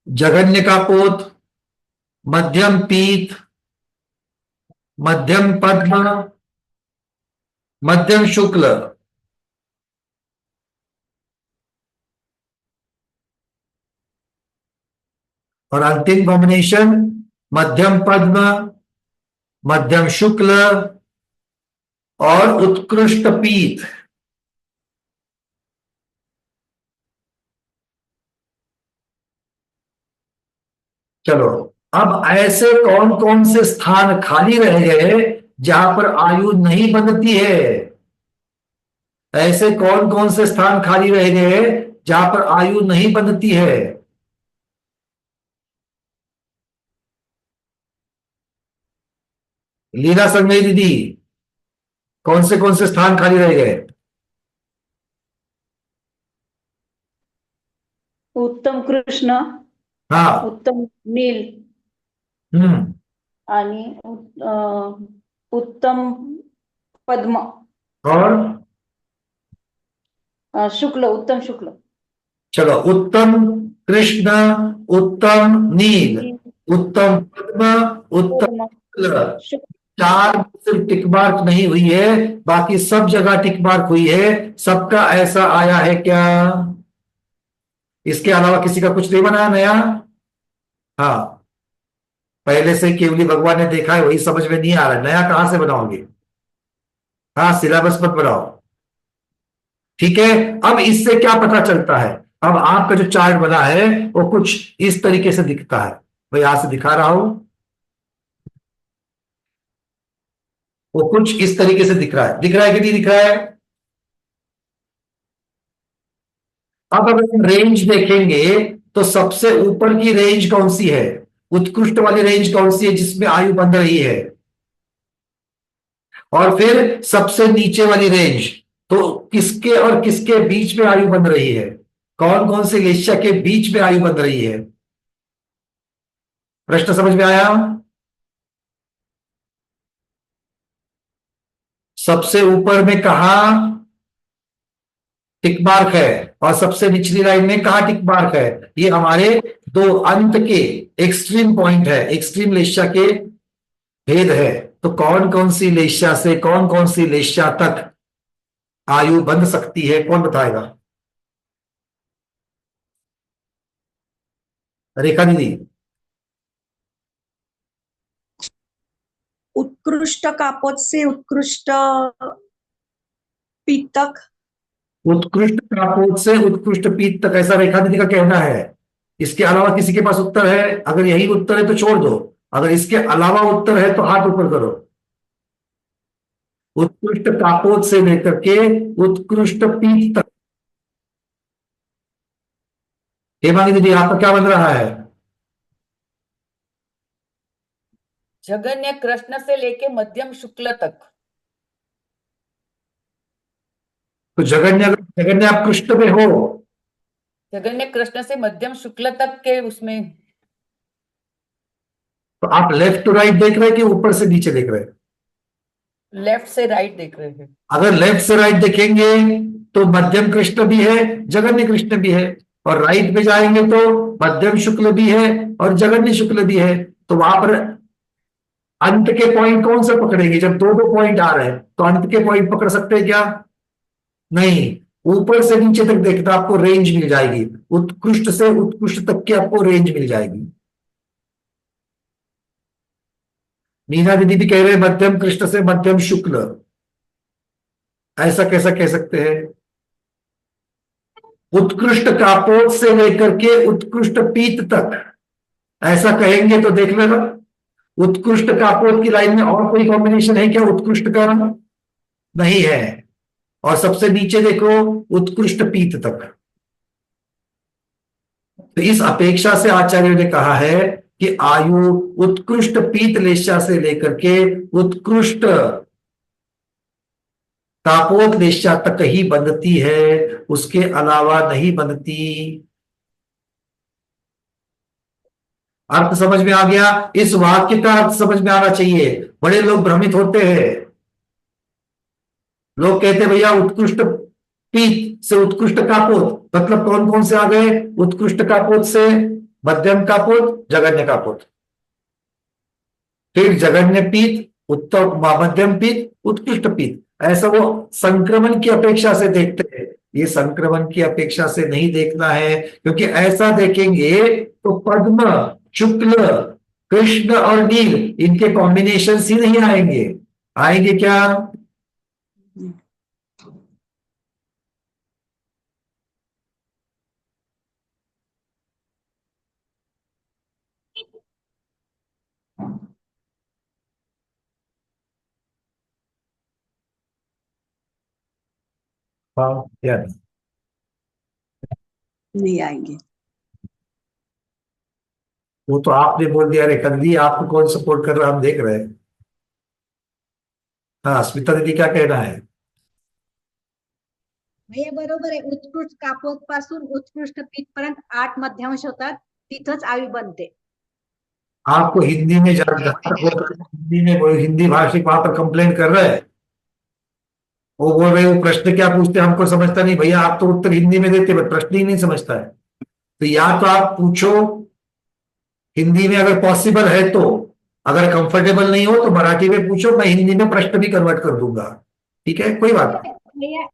जघन्य कापोत, मध्यम पीत, मध्यम पद्म, मध्यम शुक्ल। और अंतिम कॉम्बिनेशन, मध्यम पद्म, मध्यम शुक्ल और उत्कृष्ट पीत। चलो, अब ऐसे कौन कौन से स्थान खाली रह गए जहां पर आयु नहीं बनती है? ऐसे कौन कौन से स्थान खाली रह गए जहां पर आयु नहीं बनती है? लीला संजय दीदी, कौन से स्थान खाली रह गए? उत्तम कृष्ण, हाँ। उत्तम नील हम्म। आणि उत्तम पद्म, और शुक्ल, उत्तम शुक्ल। चलो, उत्तम कृष्ण, उत्तम नील, उत्तम पद्म, उत्तम शुक्ल। शुक्ल। 4 सिर्फ टिक मार्क नहीं हुई है, बाकी सब जगह टिक मार्क हुई है। सबका ऐसा आया है क्या? इसके अलावा किसी का कुछ नहीं बनाया नया? हाँ, पहले से केवली भगवान ने देखा है, वही समझ में नहीं आ रहा है, नया कहां से बनाओगे? हाँ, सिलेबस मत बनाओ। ठीक है, अब इससे क्या पता चलता है? अब आपका जो चार्ट बना है वो कुछ इस तरीके से दिखता है। मैं यहां से दिखा रहा हूं, वो कुछ इस तरीके से दिख रहा है। दिख रहा है कि नहीं दिख रहा है? अब अगर हम रेंज देखेंगे तो सबसे ऊपर की रेंज कौन सी है? उत्कृष्ट वाली रेंज कौन सी है जिसमें आयु बंध रही है? और फिर सबसे नीचे वाली रेंज, तो किसके और किसके बीच में आयु बंध रही है? कौन कौन से वेश्या के बीच में आयु बंध रही है? प्रश्न समझ में आया? सबसे ऊपर में कहा टिक मार्क है और सबसे निचली लाइन में कहा टिक मार्क है? ये हमारे 2 अंत के एक्सट्रीम पॉइंट है, एक्सट्रीम लेश्या के भेद है। तो कौन कौन सी लेश्या से कौन कौन सी लेश्या तक आयु बंध सकती है, कौन बताएगा? रेखा दीदी। उत्कृष्ट कापोत से उत्कृष्ट पीत तक। उत्कृष्ट कापोत से उत्कृष्ट पीत तक, ऐसा रेखा दीदी का कहना है। इसके अलावा किसी के पास उत्तर है? अगर यही उत्तर है तो छोड़ दो, अगर इसके अलावा उत्तर है तो हाथ ऊपर करो। उत्कृष्ट कापोत से लेकर के उत्कृष्ट पीत तक। हेमांगी दीदी, आपका क्या बन रहा है? जगन्य कृष्ण से लेके मध्यम शुक्ल तक। तो जगन्य आप कृष्ण में हो, जगन्य कृष्ण से मध्यम शुक्ल तक के उसमें। तो आप लेफ्ट टू राइट देख रहे हैं कि ऊपर से नीचे देख रहे हैं? लेफ्ट से राइट देख रहे हैं। अगर लेफ्ट से राइट देखेंगे तो मध्यम कृष्ण भी है, जगन्य कृष्ण भी है, और राइट में जाएंगे तो मध्यम शुक्ल भी है और जगन्य शुक्ल भी है। तो वहां पर अंत के पॉइंट कौन से पकड़ेंगे? जब दो दो पॉइंट आ रहे हैं तो अंत के पॉइंट पकड़ सकते हैं क्या? नहीं, ऊपर से नीचे तक देखना, आपको रेंज मिल जाएगी, उत्कृष्ट से उत्कृष्ट तक की आपको रेंज मिल जाएगी। मीना दीदी भी कह रहे हैं मध्यम कृष्ण से मध्यम शुक्ल, ऐसा कैसा कह सकते हैं? उत्कृष्ट कापोत से लेकर के उत्कृष्ट पीत तक, ऐसा कहेंगे तो देख लेना। उत्कृष्ट कापोत की लाइन में और कोई कॉम्बिनेशन है क्या उत्कृष्ट का? नहीं है। और सबसे नीचे देखो उत्कृष्ट पीत तक। तो इस अपेक्षा से आचार्य ने कहा है कि आयु उत्कृष्ट पीत लेशा से लेकर के उत्कृष्ट तापोत लेशा तक ही बंधती है, उसके अलावा नहीं बंधती। अर्थ समझ में आ गया? इस वाक्य का अर्थ समझ में आना चाहिए। बड़े लोग भ्रमित होते हैं, लोग कहते हैं भैया उत्कृष्ट पीत से उत्कृष्ट कापोत, मतलब कौन कौन से आ गए? उत्कृष्ट कापोत से मध्यम कापोत, जगन्य कापोत, फिर जगन्य पीत, उत्तम मध्यम पीत, उत्कृष्ट पीत। ऐसा वो संक्रमण की अपेक्षा से देखते हैं। ये संक्रमण की अपेक्षा से नहीं देखना है, क्योंकि ऐसा देखेंगे तो पद्म, शुक्ल, कृष्ण और नील, इनके कॉम्बिनेशन ही नहीं आएंगे। आएंगे क्या? हाँ या नहीं? नहीं आएंगे। वो तो आपने बोल दिया रे कंदी, आपको कौन सपोर्ट कर रहा है हम देख रहे हैं। हाँ स्मिता दीदी क्या कहना है? भैया बरोबर आहे. उत्कृष्ट कापोत पासून उत्कृष्ट पीठ पर्यंत 8 मध्यांश होतात, तिथंच आयु बनते. आपको हिंदी में हिंदी में हिंदी भाषिक वहां पर कंप्लेन कर रहे हैं, वो बोल रहे वो प्रश्न क्या पूछते हमको समझता नहीं। भैया आप तो उत्तर हिंदी में देते बट प्रश्न ही नहीं समझता है। तो या तो आप पूछो हिंदी में अगर पॉसिबल है तो, अगर कंफर्टेबल नहीं हो तो मराठी में पूछो, मैं हिंदी में प्रश्न भी कन्वर्ट कर दूंगा, ठीक है, कोई बात नहीं। भैया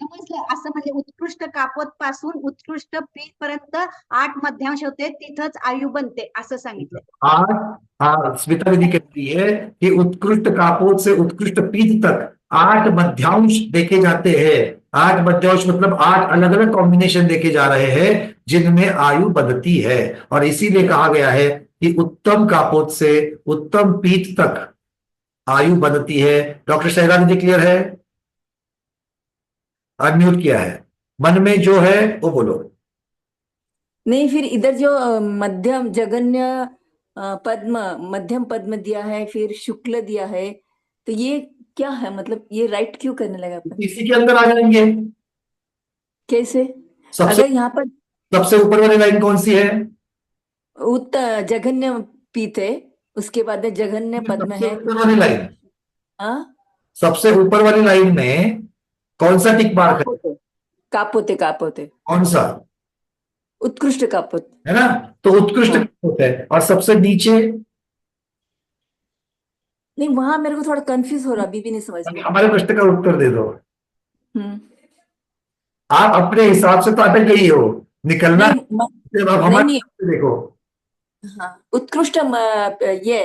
समजलं असं म्हणजे उत्कृष्ट कापोत पासून उत्कृष्ट पीठ पर्यंत 8 मध्यांश होते, तिथंच आयु बनते असं सांगितलं. हाँ स्मिता दीदी कहती है कि उत्कृष्ट कापोत से उत्कृष्ट पीठ तक 8 मध्यांश देखे जाते हैं। 8 मध्यांश मतलब 8 अलग अलग कॉम्बिनेशन देखे जा रहे हैं जिनमें आयु बढ़ती है, और इसीलिए कहा गया है कि उत्तम कापोत से उत्तम पीठ तक आयु बढ़ती है। डॉक्टर शहरा दीदी क्लियर है? अनम्यूट किया है, मन में जो है वो बोलो। नहीं, फिर इधर जो मध्यम जगन्य पद्म, मध्यम पद्म दिया है, फिर शुक्ल दिया है, तो ये क्या है? मतलब ये राइट क्यों करने लगा अपन? इसी के अंदर आ जाएंगे। कैसे? सबसे अगर यहाँ पर सबसे ऊपर वाली लाइन कौन सी है? जघन्य पीत है, उसके बाद जघन्य पद्म है। ऊपर वाली लाइन, हाँ, सबसे ऊपर वाली लाइन में कौन सा टिक मार्क है? कापोते कापोते, कौन सा? उत्कृष्ट कापोत है ना, तो उत्कृष्ट कापोत है। और सबसे नीचे नहीं, वहां मेरे को थोड़ा कंफ्यूज हो रहा, अभी भी नहीं समझ में। हमारे प्रश्न का उत्तर दे दो। हम्म, आप अपने हिसाब से तो अटक गई हो, निकलना नहीं, हमारे नहीं, देखो। हाँ, उत्कृष्ट ये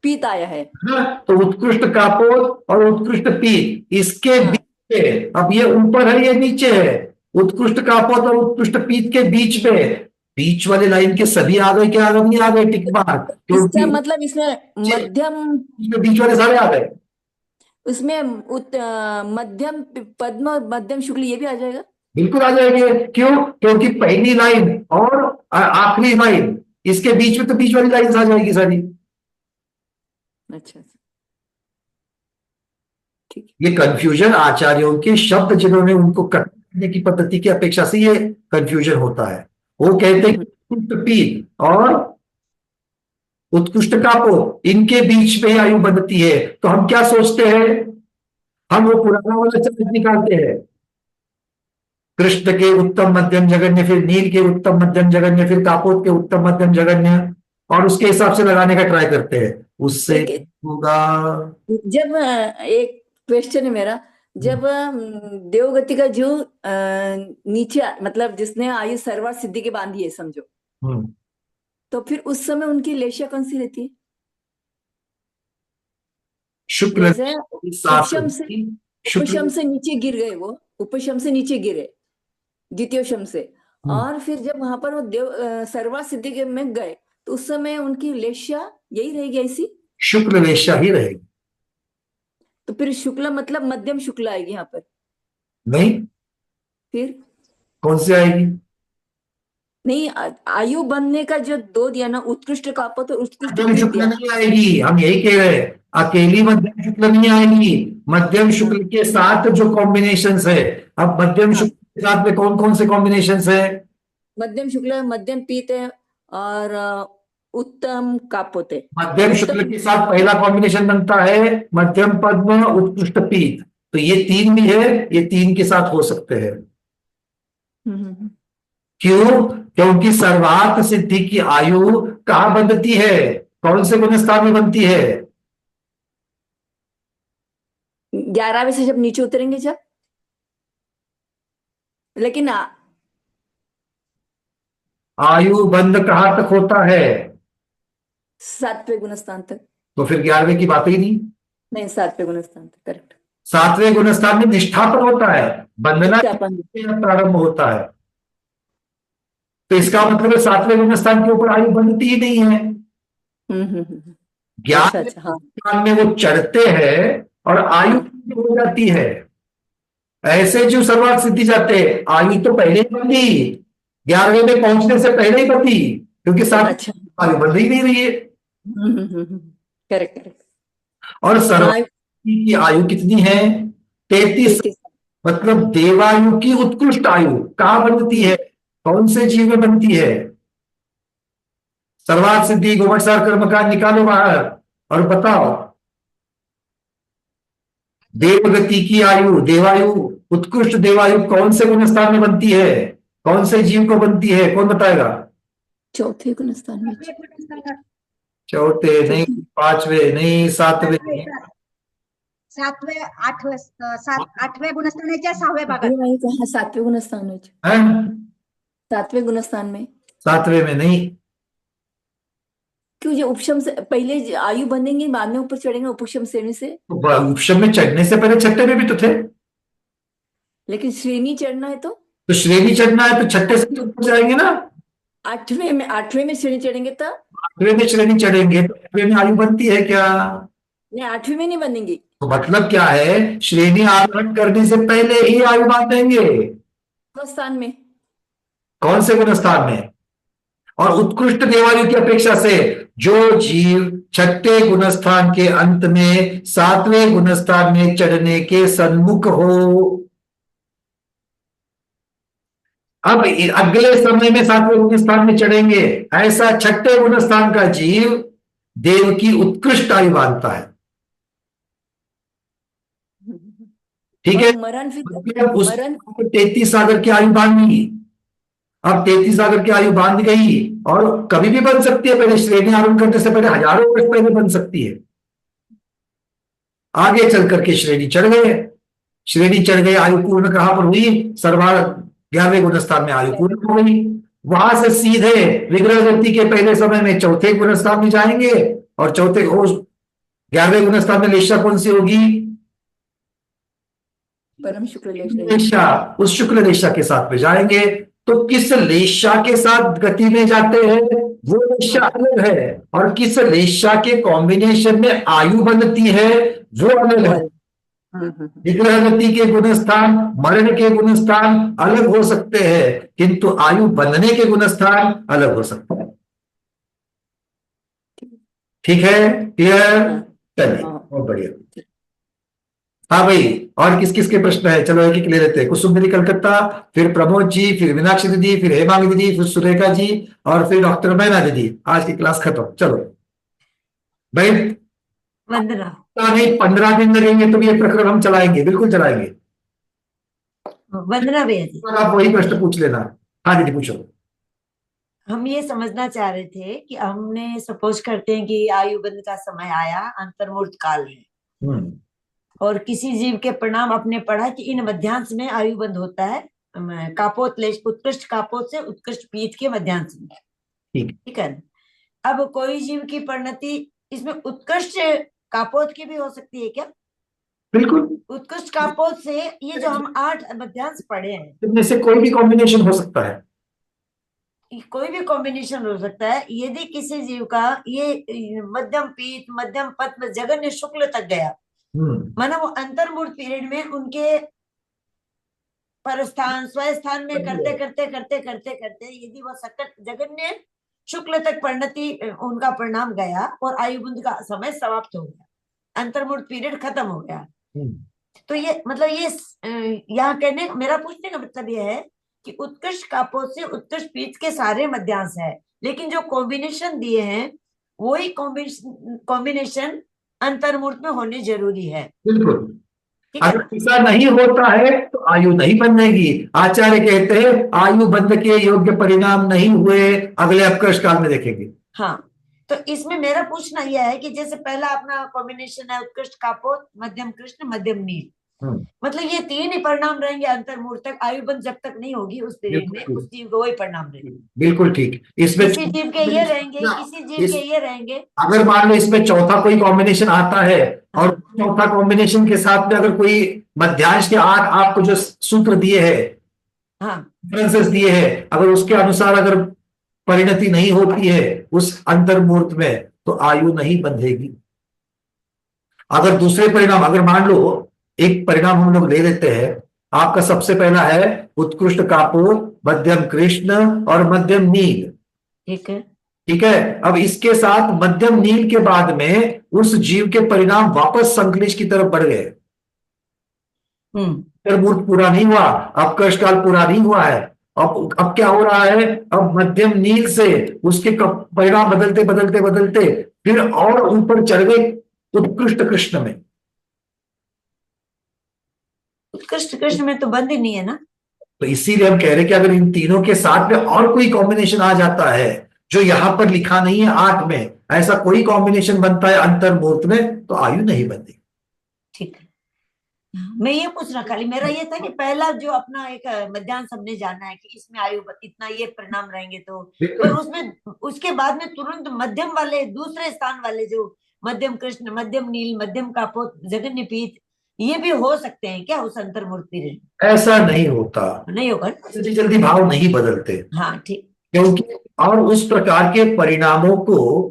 पीत आया है ना, तो उत्कृष्ट कापोत और उत्कृष्ट पीत, इसके बीच में, अब ये ऊपर है ये नीचे है, उत्कृष्ट कापोत और उत्कृष्ट पीत के बीच में, बीच वाले लाइन के सभी आ गए क्या? नहीं आ गए टिक मार्क, इसका मतलब इसमें मध्यम, बीच वाले सारे आ गए। उसमें मध्यम पद्म और मध्यम शुक्ल ये भी आ जाएगा। बिल्कुल आ जाएंगे। क्यों? क्योंकि पहली लाइन और आखिरी लाइन, इसके बीच में तो बीच वाली लाइन आ जाएगी सारी। अच्छा अच्छा, ठीक ये कंफ्यूजन आचार्यों के शब्द जिन्होंने उनको करने की पद्धति की अपेक्षा से ये कंफ्यूजन होता है। वो कहते हैं कि उत्कृष्ट पीत और उत्कृष्ट कापोत इनके बीच में आयु बनती है। तो हम क्या सोचते हैं, हम वो पुराना वाला चक्र निकालते हैं, कृष्ण के उत्तम मध्यम जगन्य, फिर नील के उत्तम मध्यम जगन्य, फिर कापोत के उत्तम मध्यम जगन्य, और उसके हिसाब से लगाने का ट्राई करते हैं। उससे होगा जब एक क्वेश्चन है मेरा, जब देवगति का जो नीचे मतलब जिसने आयु सर्वार्थ सिद्धि के बांधी है समझो, तो फिर उस समय उनकी लेशा कौन सी रहती है? शुक्ल जैसे उपशम से नीचे गिर गए, वो उपशम से नीचे गिरे द्वितीयशम से, और फिर जब वहां पर वो देव सर्वार्थ सिद्धि के में गए तो उस समय उनकी लेशा यही रहेगी ऐसी, शुक्ल लेशा ही रहेगी। तो फिर शुक्ला मतलब मध्यम शुक्ला आएगी यहाँ पर? नहीं, फिर कौन सी आएगी? नहीं, आयु बनने का जो दो दिया ना, उत्कृष्ट कापोत और उत्कृष्ट मध्यम पीत शुक्ल दिया। नहीं आएगी, हम यही कह रहे हैं। अकेली मध्यम शुक्ल नहीं आएगी, मध्यम शुक्ल के साथ जो कॉम्बिनेशन है। अब मध्यम शुक्ल के साथ में कौन कौन से कॉम्बिनेशन है? मध्यम शुक्ल, मध्यम पीत है और उत्तम कापोत है। मध्यम शुक्ल के साथ पहला कॉम्बिनेशन बनता है मध्यम पद्म उत्कृष्ट पीत, तो ये तीन भी है, ये तीन के साथ हो सकते हैं। क्यों? क्योंकि सर्वार्थ सिद्धि की आयु कहां बनती है, कौन से गुणस्थान में बनती है? 11वें से जब नीचे उतरेंगे जब, लेकिन आयु बंद कहां तक होता है? 7वें गुणस्थान तक। तो फिर 11वें की बात ही नहीं, 7वें गुणस्थान तक, करेक्ट। 7वें गुणस्थान में निष्ठापन होता है, बंधना प्रारंभ होता है। तो इसका मतलब 7वें गुणस्थान के ऊपर आयु बनती ही नहीं है। 11वें गुणस्थान में वो चढ़ते हैं और आयु हो जाती है। ऐसे जो सर्वार्थ सिद्धि जाते हैं, आयु तो पहले ही बंधी, 11वें में पहुंचने से पहले ही बंधी, क्योंकि 7 आयु बंध ही नहीं रही है। Correct correct. और सर्वार्थ की आयु कितनी है? 33। मतलब देवायु की उत्कृष्ट आयु कहां बनती है, कौन से जीव में बनती है? सर्वार्थ सिद्धि गोवत्सार कर्मकांड निकालो बाहर और बताओ, देवगति की आयु, देवायु, उत्कृष्ट देवायु कौन से गुणस्थान में बनती है, कौन से जीव को बनती है, कौन बताएगा? चौथे गुणस्थान में। चौथे नहीं, 5वें नहीं, 7वें नहीं, 7वें 8वें गुणस्थानाच्या 6व्या भागात। 7वें गुणस्थान में। 7वें गुणस्थान में। 7वें में नहीं। क्यों? जो उपशम से पहले आयु बनेंगे, बाद में ऊपर चढ़ेंगे उपशम श्रेणी से। उपशम में चढ़ने से पहले छठे में भी तो थे। लेकिन श्रेणी चढ़ना है तो श्रेणी चढ़ना है तो छठे से तो ऊपर जाएंगे ना। 8वें में श्रेणी चढ़ेंगे तो 8वें में श्रेणी चढ़ेंगे तो 8वें में आयु बनती है क्या? नहीं, 8वें में नहीं बनेंगी। तो मतलब क्या है, श्रेणी आरोहण करने से पहले ही आयु बांधेंगे। गुणस्थान में। कौन से गुणस्थान में? और उत्कृष्ट देवायु की अपेक्षा से जो जीव छठे गुणस्थान के अंत में 7वें गुणस्थान में चढ़ने के सन्मुख हो, अब अगले समय में 7वें गुणस्थान में चढ़ेंगे, ऐसा छठे गुणस्थान का जीव देव की उत्कृष्ट आयु बांधता है। ठीक है, मरण 33 सागर की आयु बांधी। अब 33 सागर की आयु बांध गई और कभी भी बन सकती है, पहले श्रेणी आरंभ करने से पहले हजारों वर्ष पहले बन सकती है। आगे चल करके श्रेणी चढ़ गए, श्रेणी चढ़ गए, आयु पूर्ण कहां पर हुई? सर्वार्थ 11वें गुणस्थान में आयु पूर्ण हो गई। वहां से सीधे विग्रह गति के पहले समय में चौथे गुणस्थान में जाएंगे और चौथे 11वें गुणस्थान में लेशा कौन सी होगी? परम शुक्ल लेशा। उस शुक्ल लेशा के साथ में जाएंगे। तो किस लेशा के साथ गति में जाते हैं वो लेशा अलग है, और किस लेशा के कॉम्बिनेशन में आयु बनती है वो अलग है। विग्रह गति के गुणस्थान, मरण के गुणस्थान अलग हो सकते हैं, किंतु आयु बनने के गुणस्थान अलग हो सकते हैं। ठीक है? क्लियर? चलिए, हाँ। बहुत बढ़िया। हाँ भाई, और किस किस के प्रश्न है? चलो एक एक ले लेते हैं। कुसुम दीदी कलकत्ता, फिर प्रमोद जी, फिर मीनाक्षी दीदी, फिर हेमांगी दीदी, फिर सुरेखा जी, और फिर डॉक्टर मैना दीदी। आज की क्लास खत्म। चलो भाई, वंदना। नहीं 15 दिन लगेंगे तो ये प्रकरण हम चलाएंगे, बिल्कुल चलाएंगे। वंदना भैया जी, तो आप वही प्रश्न पूछ लेना। हाँ दीदी पूछो। हम ये समझना चाह रहे थे कि हमने सपोज करते हैं कि आयुबंध का समय आया, अंतर्मूर्त काल है, हम्म, और किसी जीव के परिणाम अपने पढ़ा कि इन मध्यांश में आयुबंध होता है, कापोत लेश, उत्कृष्ट कापोत से उत्कृष्ट पीठ के मध्यांश में। ठीक। ठीक है। अब कोई जीव की परिणति इसमें उत्कृष्ट कापोत की भी हो सकती है क्या? बिल्कुल, उत्कृष्ट कापोत से ये जो हम 8 मध्यांश पढ़े हैं, इनमें से कोई भी कॉम्बिनेशन हो सकता है। कोई भी कॉम्बिनेशन हो सकता है। यदि किसी जीव का ये मध्यम पीठ, मध्यम पद्म, जघन्य शुक्ल तक गया, माना वो अंतर्मूर्त पीरियड में उनके परस्थान स्वस्थान में करते करते करते करते करते यदि वह सकट जघन्य शुक्ल तक परिणति उनका परिणाम गया और आयुबंध का समय समाप्त हो गया, अंतर्मूर्त पीरियड खत्म हो गया, तो ये मतलब ये यहाँ कहने, मेरा पूछने का मतलब ये है कि उत्कृष्ट कापोत से उत्कृष्ट पीठ के सारे मध्यांश है, लेकिन जो कॉम्बिनेशन दिए हैं वही कॉम्बिनेशन अंतर्मूर्त में होने जरूरी है। बिल्कुल, ठीक है। अगर ऐसा नहीं होता है तो आयु नहीं बनेगी। आचार्य कहते हैं आयु बंध के योग्य परिणाम नहीं हुए, अगले अपकर्ष काल में देखेंगे। हाँ, तो इसमें मेरा पूछना यह है कि जैसे पहला अपना कॉम्बिनेशन है उत्कृष्ट कापोत, मध्यम कृष्ण, मध्यम नील, मतलब ये 3 ही परिणाम रहेंगे अंतर्मूर्त तक, आयुबंध जब तक नहीं होगी उस पीरियड में उस जीव को वही परिणाम रहेंगे। बिल्कुल ठीक। इसमें किसी जीव के ये रहेंगे, किसी जीव के ये रहेंगे। अगर मान लो इसमें चौथा कोई कॉम्बिनेशन आता है और चौथा कॉम्बिनेशन के साथ में अगर कोई मध्यांश के 8 आपको जो सूत्र दिए हैं, डिफरेंसेस दिए हैं, अगर उसके अनुसार अगर परिणति नहीं होती है उस अंतर्मूर्त में तो आयु नहीं बंधेगी। अगर दूसरे परिणाम, अगर मान लो एक परिणाम हम लोग ले लेते हैं, आपका सबसे पहला है उत्कृष्ट कापोत, मध्यम कृष्ण और मध्यम नील। ठीक है। ठीक है। अब इसके साथ मध्यम नील के बाद में उस जीव के परिणाम वापस संक्लेश की तरफ बढ़ गए। अंतर्मूर्त पूरा नहीं हुआ, अपकर्ष काल पूरा नहीं हुआ है। अब क्या हो रहा है? अब मध्यम नील से उसके परिणाम बदलते बदलते बदलते फिर और ऊपर चढ़ गए उत्कृष्ट कृष्ण में। उत्कृष्ट कृष्ण में तो बंद ही नहीं है ना। तो इसीलिए हम कह रहे हैं कि अगर इन तीनों के साथ में और कोई कॉम्बिनेशन आ जाता है जो यहां पर लिखा नहीं है 8 में, ऐसा कोई कॉम्बिनेशन बनता है अंतर्मूर्त में, तो आयु नहीं बनती। ठीक है। मैं ये पूछ रहा, खाली मेरा ये था कि पहला जो अपना एक मध्यांश हमने जाना है कि इसमें आयु इतना ये परिणाम रहेंगे, तो पर उसमें उसके बाद में तुरंत मध्यम वाले दूसरे स्थान वाले जो मध्यम कृष्ण, मध्यम नील, मध्यम कापोत, जघन्य पीठ, ये भी हो सकते हैं क्या उस अंतर्मूर्त पीरियड? ऐसा नहीं होता, नहीं होगा, जल्दी जल्दी भाव नहीं बदलते। हाँ ठीक। क्योंकि और उस प्रकार के परिणामों को,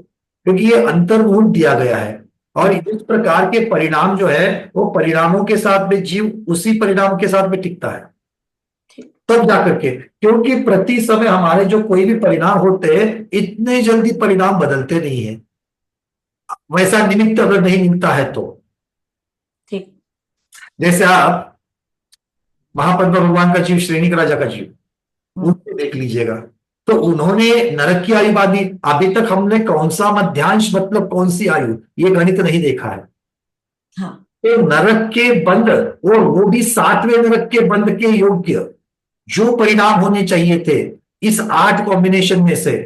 क्योंकि ये अंतर्मूर्त दिया गया है और इस प्रकार के परिणाम जो है वो परिणामों के साथ में जीव उसी परिणाम के साथ में टिकता है तब जाकर के, क्योंकि प्रति समय हमारे जो कोई भी परिणाम होते हैं इतने जल्दी परिणाम बदलते नहीं है, वैसा निमित्त अगर नहीं मिलता है तो। ठीक। जैसे आप महापद्मा भगवान का जीव, श्रेणी राजा का जीव, उनको देख लीजिएगा, तो उन्होंने नरक की आयु बांधी। अभी तक हमने कौन सा मध्यांश मतलब कौन सी आयु, ये गणित नहीं देखा है। हाँ। तो नरक के बंद, और वो भी 7वें नरक के बंद के योग्य जो परिणाम होने चाहिए थे इस 8 कॉम्बिनेशन में से,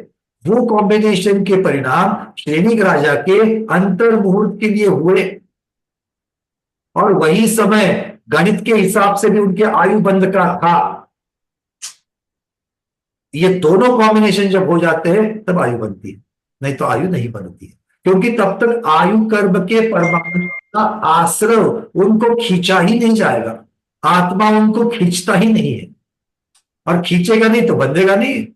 वो कॉम्बिनेशन के परिणाम श्रेणी राजा के अंतर्मुहूर्त के लिए हुए, और वही समय गणित के हिसाब से भी उनके आयु बंद का था। ये दोनों कॉम्बिनेशन जब हो जाते हैं तब आयु बनती है, नहीं तो आयु नहीं बनती है, क्योंकि तब तक आयु कर्म के परमाणु का आश्रय उनको खींचा ही नहीं जाएगा, आत्मा उनको खींचता ही नहीं है, और खींचेगा नहीं तो बंधेगा नहीं,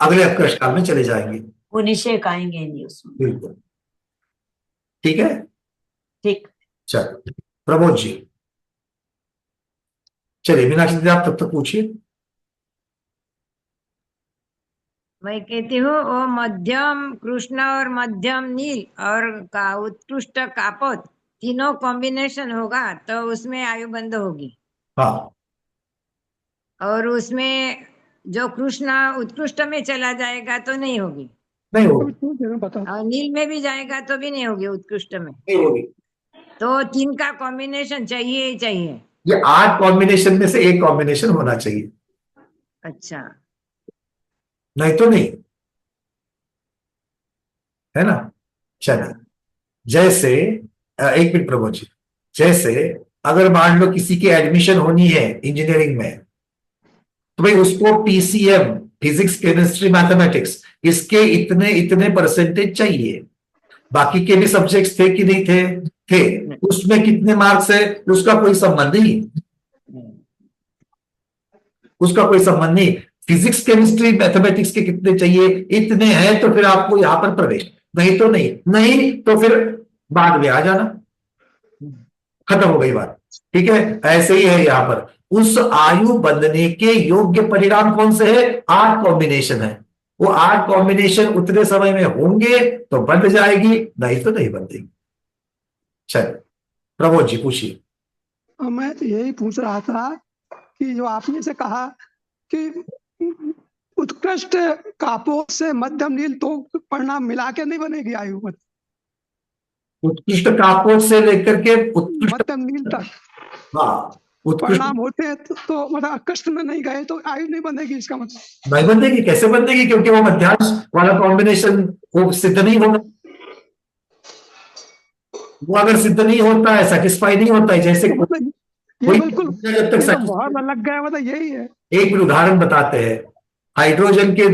अगले अपकर्ष काल में चले जाएंगे, वो निश्चय आएंगे नहीं उसमें। बिल्कुल ठीक है। ठीक। चलो प्रमोद जी, चलिए मीनाक्षी जी आप तब तक पूछिए। मैं कहती हूँ वो मध्यम कृष्ण और मध्यम नील और का उत्कृष्ट कापोत तीनों कॉम्बिनेशन होगा तो उसमें आयु बंद होगी। हाँ, और उसमें जो कृष्ण उत्कृष्ट में चला जाएगा तो नहीं होगी, नहीं होगी, और नील में भी जाएगा तो भी नहीं होगी, उत्कृष्ट में। नहीं होगी। तो तीन का कॉम्बिनेशन चाहिए ही चाहिए। ये 8 कॉम्बिनेशन में से एक कॉम्बिनेशन होना चाहिए, अच्छा, नहीं तो नहीं, है ना। चलिए, जैसे एक मिनट प्रभु जी, जैसे अगर मान लो किसी की एडमिशन होनी है इंजीनियरिंग में, तो भाई उसको पीसीएम, फिजिक्स केमिस्ट्री मैथमेटिक्स, इसके इतने इतने परसेंटेज चाहिए। बाकी के भी सब्जेक्ट्स थे कि नहीं थे? थे। उसमें कितने मार्क्स है उसका कोई संबंध नहीं, उसका कोई संबंध नहीं। फिजिक्स केमिस्ट्री मैथमेटिक्स के कितने चाहिए, इतने हैं तो फिर आपको यहां पर प्रवेश, नहीं तो नहीं, नहीं तो फिर बाद में आ जाना, खत्म हो गई बात। ठीक है, ऐसे ही है यहां पर। उस आयु बंधने के योग्य परिणाम कौन से है? 8 कॉम्बिनेशन है। वो 8 कॉम्बिनेशन उतने समय में होंगे तो बंध जाएगी, नहीं तो नहीं बंधेगी। चलिए प्रमोद जी पूछिए। मैं तो यही पूछ रहा था कि जो आपने से कहा कि उत्कृष्ट कापोत से मध्यम नील तो परिणाम मिला के नहीं बनेगी आयु, उत्कृष्ट कापोत से लेकर के उत्कृष्ट मध्यम नील तक हाँ, उत्कृष्ट परिणाम होते हैं तो मतलब उत्कृष्ट में नहीं गए तो आयु नहीं बनेगी, इसका मतलब नहीं बंधेगी। कैसे बंधेगी? क्योंकि वो मध्यांश वाला कॉम्बिनेशन वो सिद्ध नहीं होगा। वो अगर सिद्ध नहीं होता है, सेटिस्फाई नहीं होता है, जैसे ये बिल्कुल जब तक बहुत अलग गया, मतलब यही है। एक उदाहरण बताते हैं। हाइड्रोजन के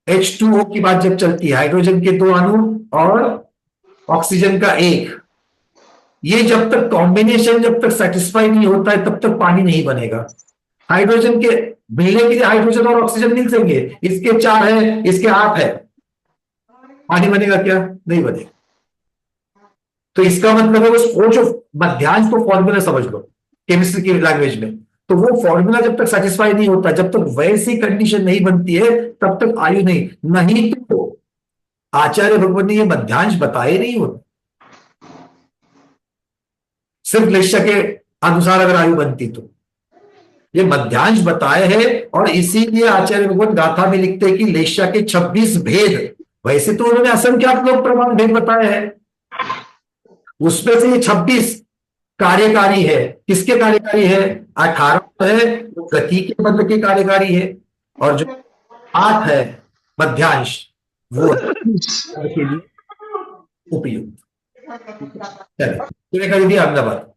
H2O की बात जब चलती है, हाइड्रोजन के 2 अणु और ऑक्सीजन का 1, ये जब तक कॉम्बिनेशन जब तक सेटिस्फाई नहीं होता है तब तक पानी नहीं बनेगा। हाइड्रोजन के मिलने के लिए हाइड्रोजन और ऑक्सीजन मिल जाएंगे, इसके 4 है, इसके 8 है, पानी बनेगा क्या? नहीं बनेगा। तो इसका मतलब है वो जो मध्यांश को फॉर्मूला समझ लो केमिस्ट्री की लैंग्वेज में, तो वो फॉर्मूला जब तक सेटिस्फाई नहीं होता, जब तक वैसी कंडीशन नहीं बनती है तब तक आयु नहीं तो आचार्य भगवान ने ये मध्यांश बताए नहीं होते। सिर्फ लेशा के अनुसार अगर आयु बनती तो ये मध्यांश बताए हैं, और इसीलिए आचार्य भगवान गाथा में लिखते हैं कि लेशा के 26 भेद, वैसे तो उन्होंने असंख्यात लोक प्रमाण भेद बताए हैं, उसमें से ये 26 कार्यकारी है। किसके कार्यकारी है? 18 है वो गति के बल के कार्यकारी है, और जो 8 है मध्यांश वो के लिए उपयुक्त। चलिए दीदी अहमदाबाद।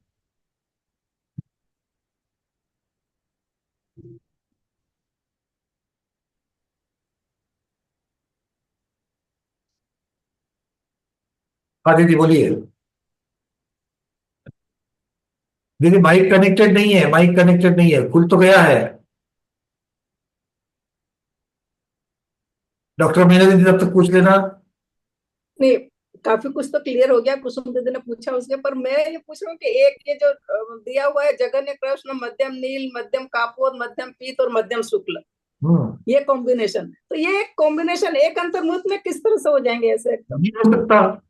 हाँ दीदी बोलिए। दीदी माइक कनेक्टेड नहीं है, माइक कनेक्टेड नहीं है, खुल तो गया है। डॉक्टर मीना दीदी तब तक पूछ लेना। नहीं, काफी कुछ तो क्लियर हो गया, कुसुम दीदी ने पूछा उसके, पर मैं ये पूछ रहा हूँ कि एक ये जो दिया हुआ है जगन्य कृष्ण, मध्यम नील, मध्यम कापोत, मध्यम पीत और मध्यम शुक्ल, ये कॉम्बिनेशन, तो ये कॉम्बिनेशन एक अंतर्मुहूर्त में किस तरह से हो जाएंगे ऐसे एकदम? नहीं हो सकता।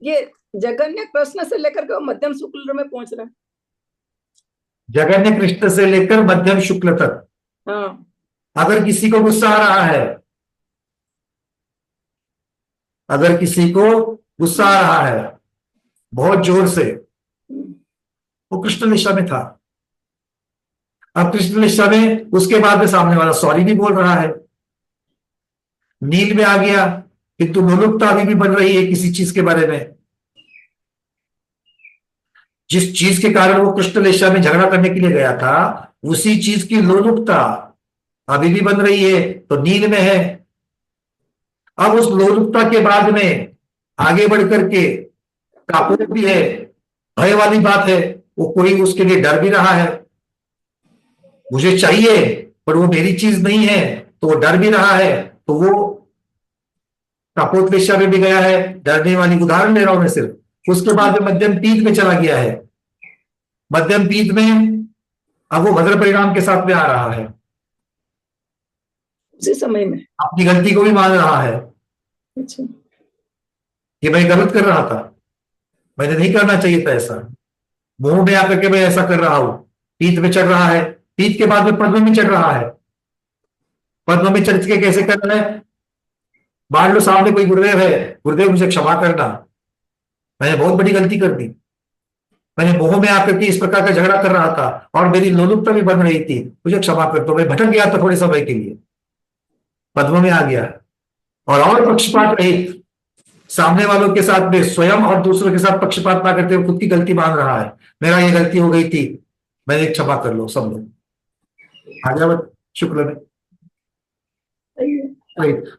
ये जगन्य कृष्ण से लेकर के वो मध्यम शुक्ल में पहुंच रहा है। जगन्य कृष्ण से लेकर मध्यम शुक्ल तक। हाँ, अगर किसी को गुस्सा आ रहा है, अगर किसी को गुस्सा आ रहा है बहुत जोर से, वो कृष्ण दिशा में था। अब कृष्ण दिशा में उसके बाद में सामने वाला सॉरी भी बोल रहा है, नील में आ गया, किंतु लोलुपता अभी भी बन रही है किसी चीज के बारे में। जिस चीज के कारण वो कृष्ण दिशा में झगड़ा करने के लिए गया था, उसी चीज की लोलुपता अभी भी बन रही है, तो नील में है। अब उस लोलुपता के बाद में आगे बढ़ करके कापोत भी है, भय वाली बात है, वो कोई उसके लिए डर भी रहा है, मुझे चाहिए पर वो मेरी चीज नहीं है, तो वो डर भी रहा है, तो वो कापोत दिशा में भी गया है। डरने वाली उदाहरण ले रहा हूं मैं सिर्फ। उसके बाद में मध्यम पीत में चला गया है। मध्यम पीत में अब वो भद्र परिणाम के साथ में आ रहा है। उसी समय में। अपनी गलती को भी मान रहा है अच्छा, कि मैं गलत कर रहा था, मैंने नहीं करना चाहिए था ऐसा, मोह में आकर के मैं ऐसा कर रहा हूं, पीठ में चढ़ रहा है, पीठ के बाद में पद्म में चढ़ रहा है, पद्म में चढ़ के कैसे कर रहा है, मान लो सामने कोई गुरुदेव है, गुरुदेव मुझे क्षमा करना, मैंने बहुत बड़ी गलती कर दी, मैंने मोह में आकर के इस प्रकार का झगड़ा कर रहा था और मेरी लोलुपता भी बन रही थी, मुझे क्षमा कर दो, मैं भटक गया था थोड़े समय के लिए, पद्म में आ गया और पक्षपात रहित सामने वालों के साथ में स्वयं और दूसरों के साथ पक्षपात ना करते हुए खुद की गलती मान रहा है, मेरा ये गलती हो गई थी, मैंने क्षमा कर लो सब लोग। आ गया शुक्ल में।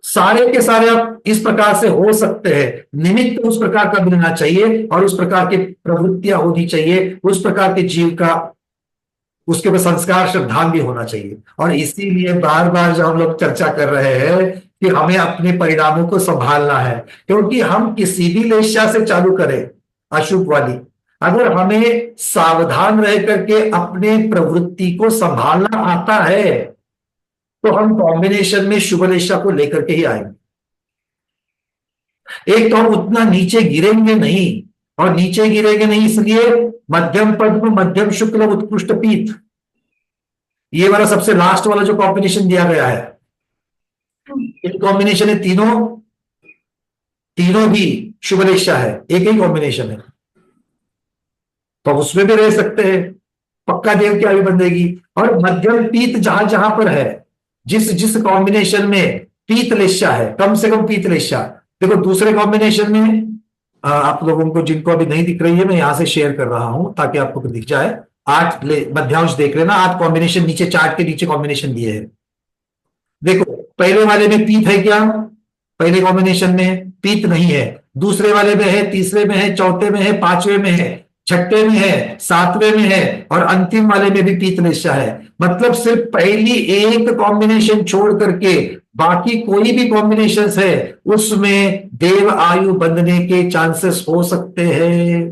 सारे के सारे आप इस प्रकार से हो सकते हैं, निमित्त उस प्रकार का मिलना चाहिए और उस प्रकार की प्रवृत्तियां होनी चाहिए, उस प्रकार के जीव का उसके ऊपर संस्कार श्रद्धांग भी होना चाहिए। और इसीलिए बार बार जब हम लोग चर्चा कर रहे हैं कि हमें अपने परिणामों को संभालना है, क्योंकि हम किसी भी लेशा से चालू करें अशुभ वाली, अगर हमें सावधान रह करके अपने प्रवृत्ति को संभालना आता है तो हम कॉम्बिनेशन में शुभ लेशा को लेकर के ही आएंगे। एक तो हम उतना नीचे गिरेंगे नहीं, और नीचे गिरेंगे नहीं इसलिए मध्यम पद्म, मध्यम शुक्ल, उत्कृष्ट पीत, ये वाला सबसे लास्ट वाला जो कॉम्बिनेशन दिया गया है, एक कॉम्बिनेशन है, तीनों भी शुभ लेशा है, एक ही कॉम्बिनेशन है, तो उसमें भी रह सकते हैं, पक्का देव की आयु बंधेगी। और मध्यम पीत जहां जहां पर है, जिस कॉम्बिनेशन में पीत लेशा है, कम से कम पीत लेशा, देखो दूसरे कॉम्बिनेशन में आप लोगों को जिनको अभी नहीं दिख रही है, मैं यहां से शेयर कर रहा हूं ताकि आपको दिख जाए। 8 मध्यांश देख लेना, 8 कॉम्बिनेशन नीचे चार्ट के नीचे कॉम्बिनेशन दिए हैं। देखो पहले वाले में पीत है क्या? पहले कॉम्बिनेशन में पीत नहीं है, दूसरे वाले में है, तीसरे में है, चौथे में है, पांचवें में है, छठे में है, सातवें में है, और अंतिम वाले में भी पीत लेशा है। मतलब सिर्फ पहली एक कॉम्बिनेशन छोड़ करके बाकी कोई भी कॉम्बिनेशन है उसमें देव आयु बंधने के चांसेस हो सकते हैं।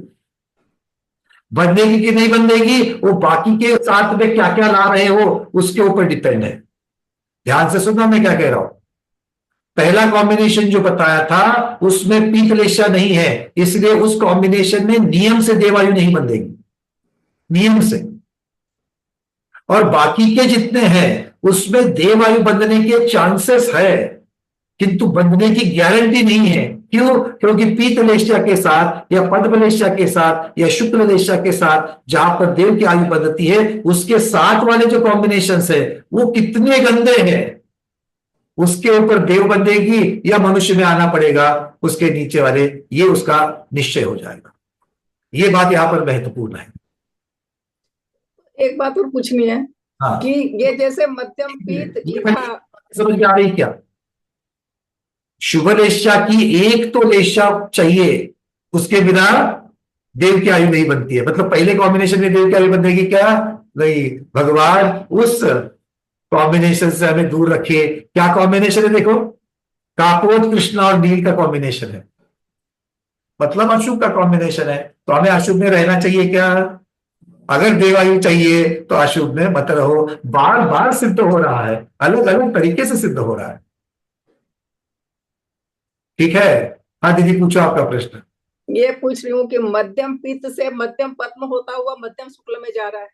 बंधेगी कि नहीं बंधेगी वो बाकी के साथ में क्या क्या ला रहे हो उसके ऊपर डिपेंड है। ध्यान से सुनना मैं क्या कह रहा हूं। पहला कॉम्बिनेशन जो बताया था उसमें पीत लेशा नहीं है, इसलिए उस कॉम्बिनेशन में नियम से देवायु नहीं बंधेगी, नियम से। और बाकी के जितने हैं उसमें देवायु बंधने के चांसेस है, किंतु बंधने की गारंटी नहीं है। क्यों? क्योंकि पीत लेशा के साथ या पद्म लेशा के साथ या शुक्ल लेशा के साथ जहां पर देव की आयु बंधती है, उसके साथ वाले जो कॉम्बिनेशन है वो कितने गंदे हैं उसके ऊपर देव बंधेगी या मनुष्य में आना पड़ेगा उसके नीचे वाले, ये उसका निश्चय हो जाएगा। ये बात यहां पर महत्वपूर्ण है। एक बात और पूछनी है। हाँ। कि ये जैसे मध्यम पीत समझ में आ रही क्या? शुभ लेशा की एक तो लेशा चाहिए, उसके बिना देव की आयु नहीं बनती है। मतलब पहले कॉम्बिनेशन में देव की आयु बनेगी क्या? नहीं, भगवान उस कॉम्बिनेशन से हमें दूर रखिए। क्या कॉम्बिनेशन है? देखो, कापोत, कृष्ण और नील का कॉम्बिनेशन है, मतलब अशुभ का कॉम्बिनेशन है। तो हमें अशुभ में रहना चाहिए क्या? अगर देवायु चाहिए तो अशुभ में मत रहो। बार बार सिद्ध हो रहा है, अलग अलग तरीके से सिद्ध हो रहा है। ठीक है। हाँ दीदी पूछो आपका प्रश्न। ये पूछ रही हूँ कि मध्यम पीत से मध्यम पद्म होता हुआ मध्यम शुक्ल में जा रहा है।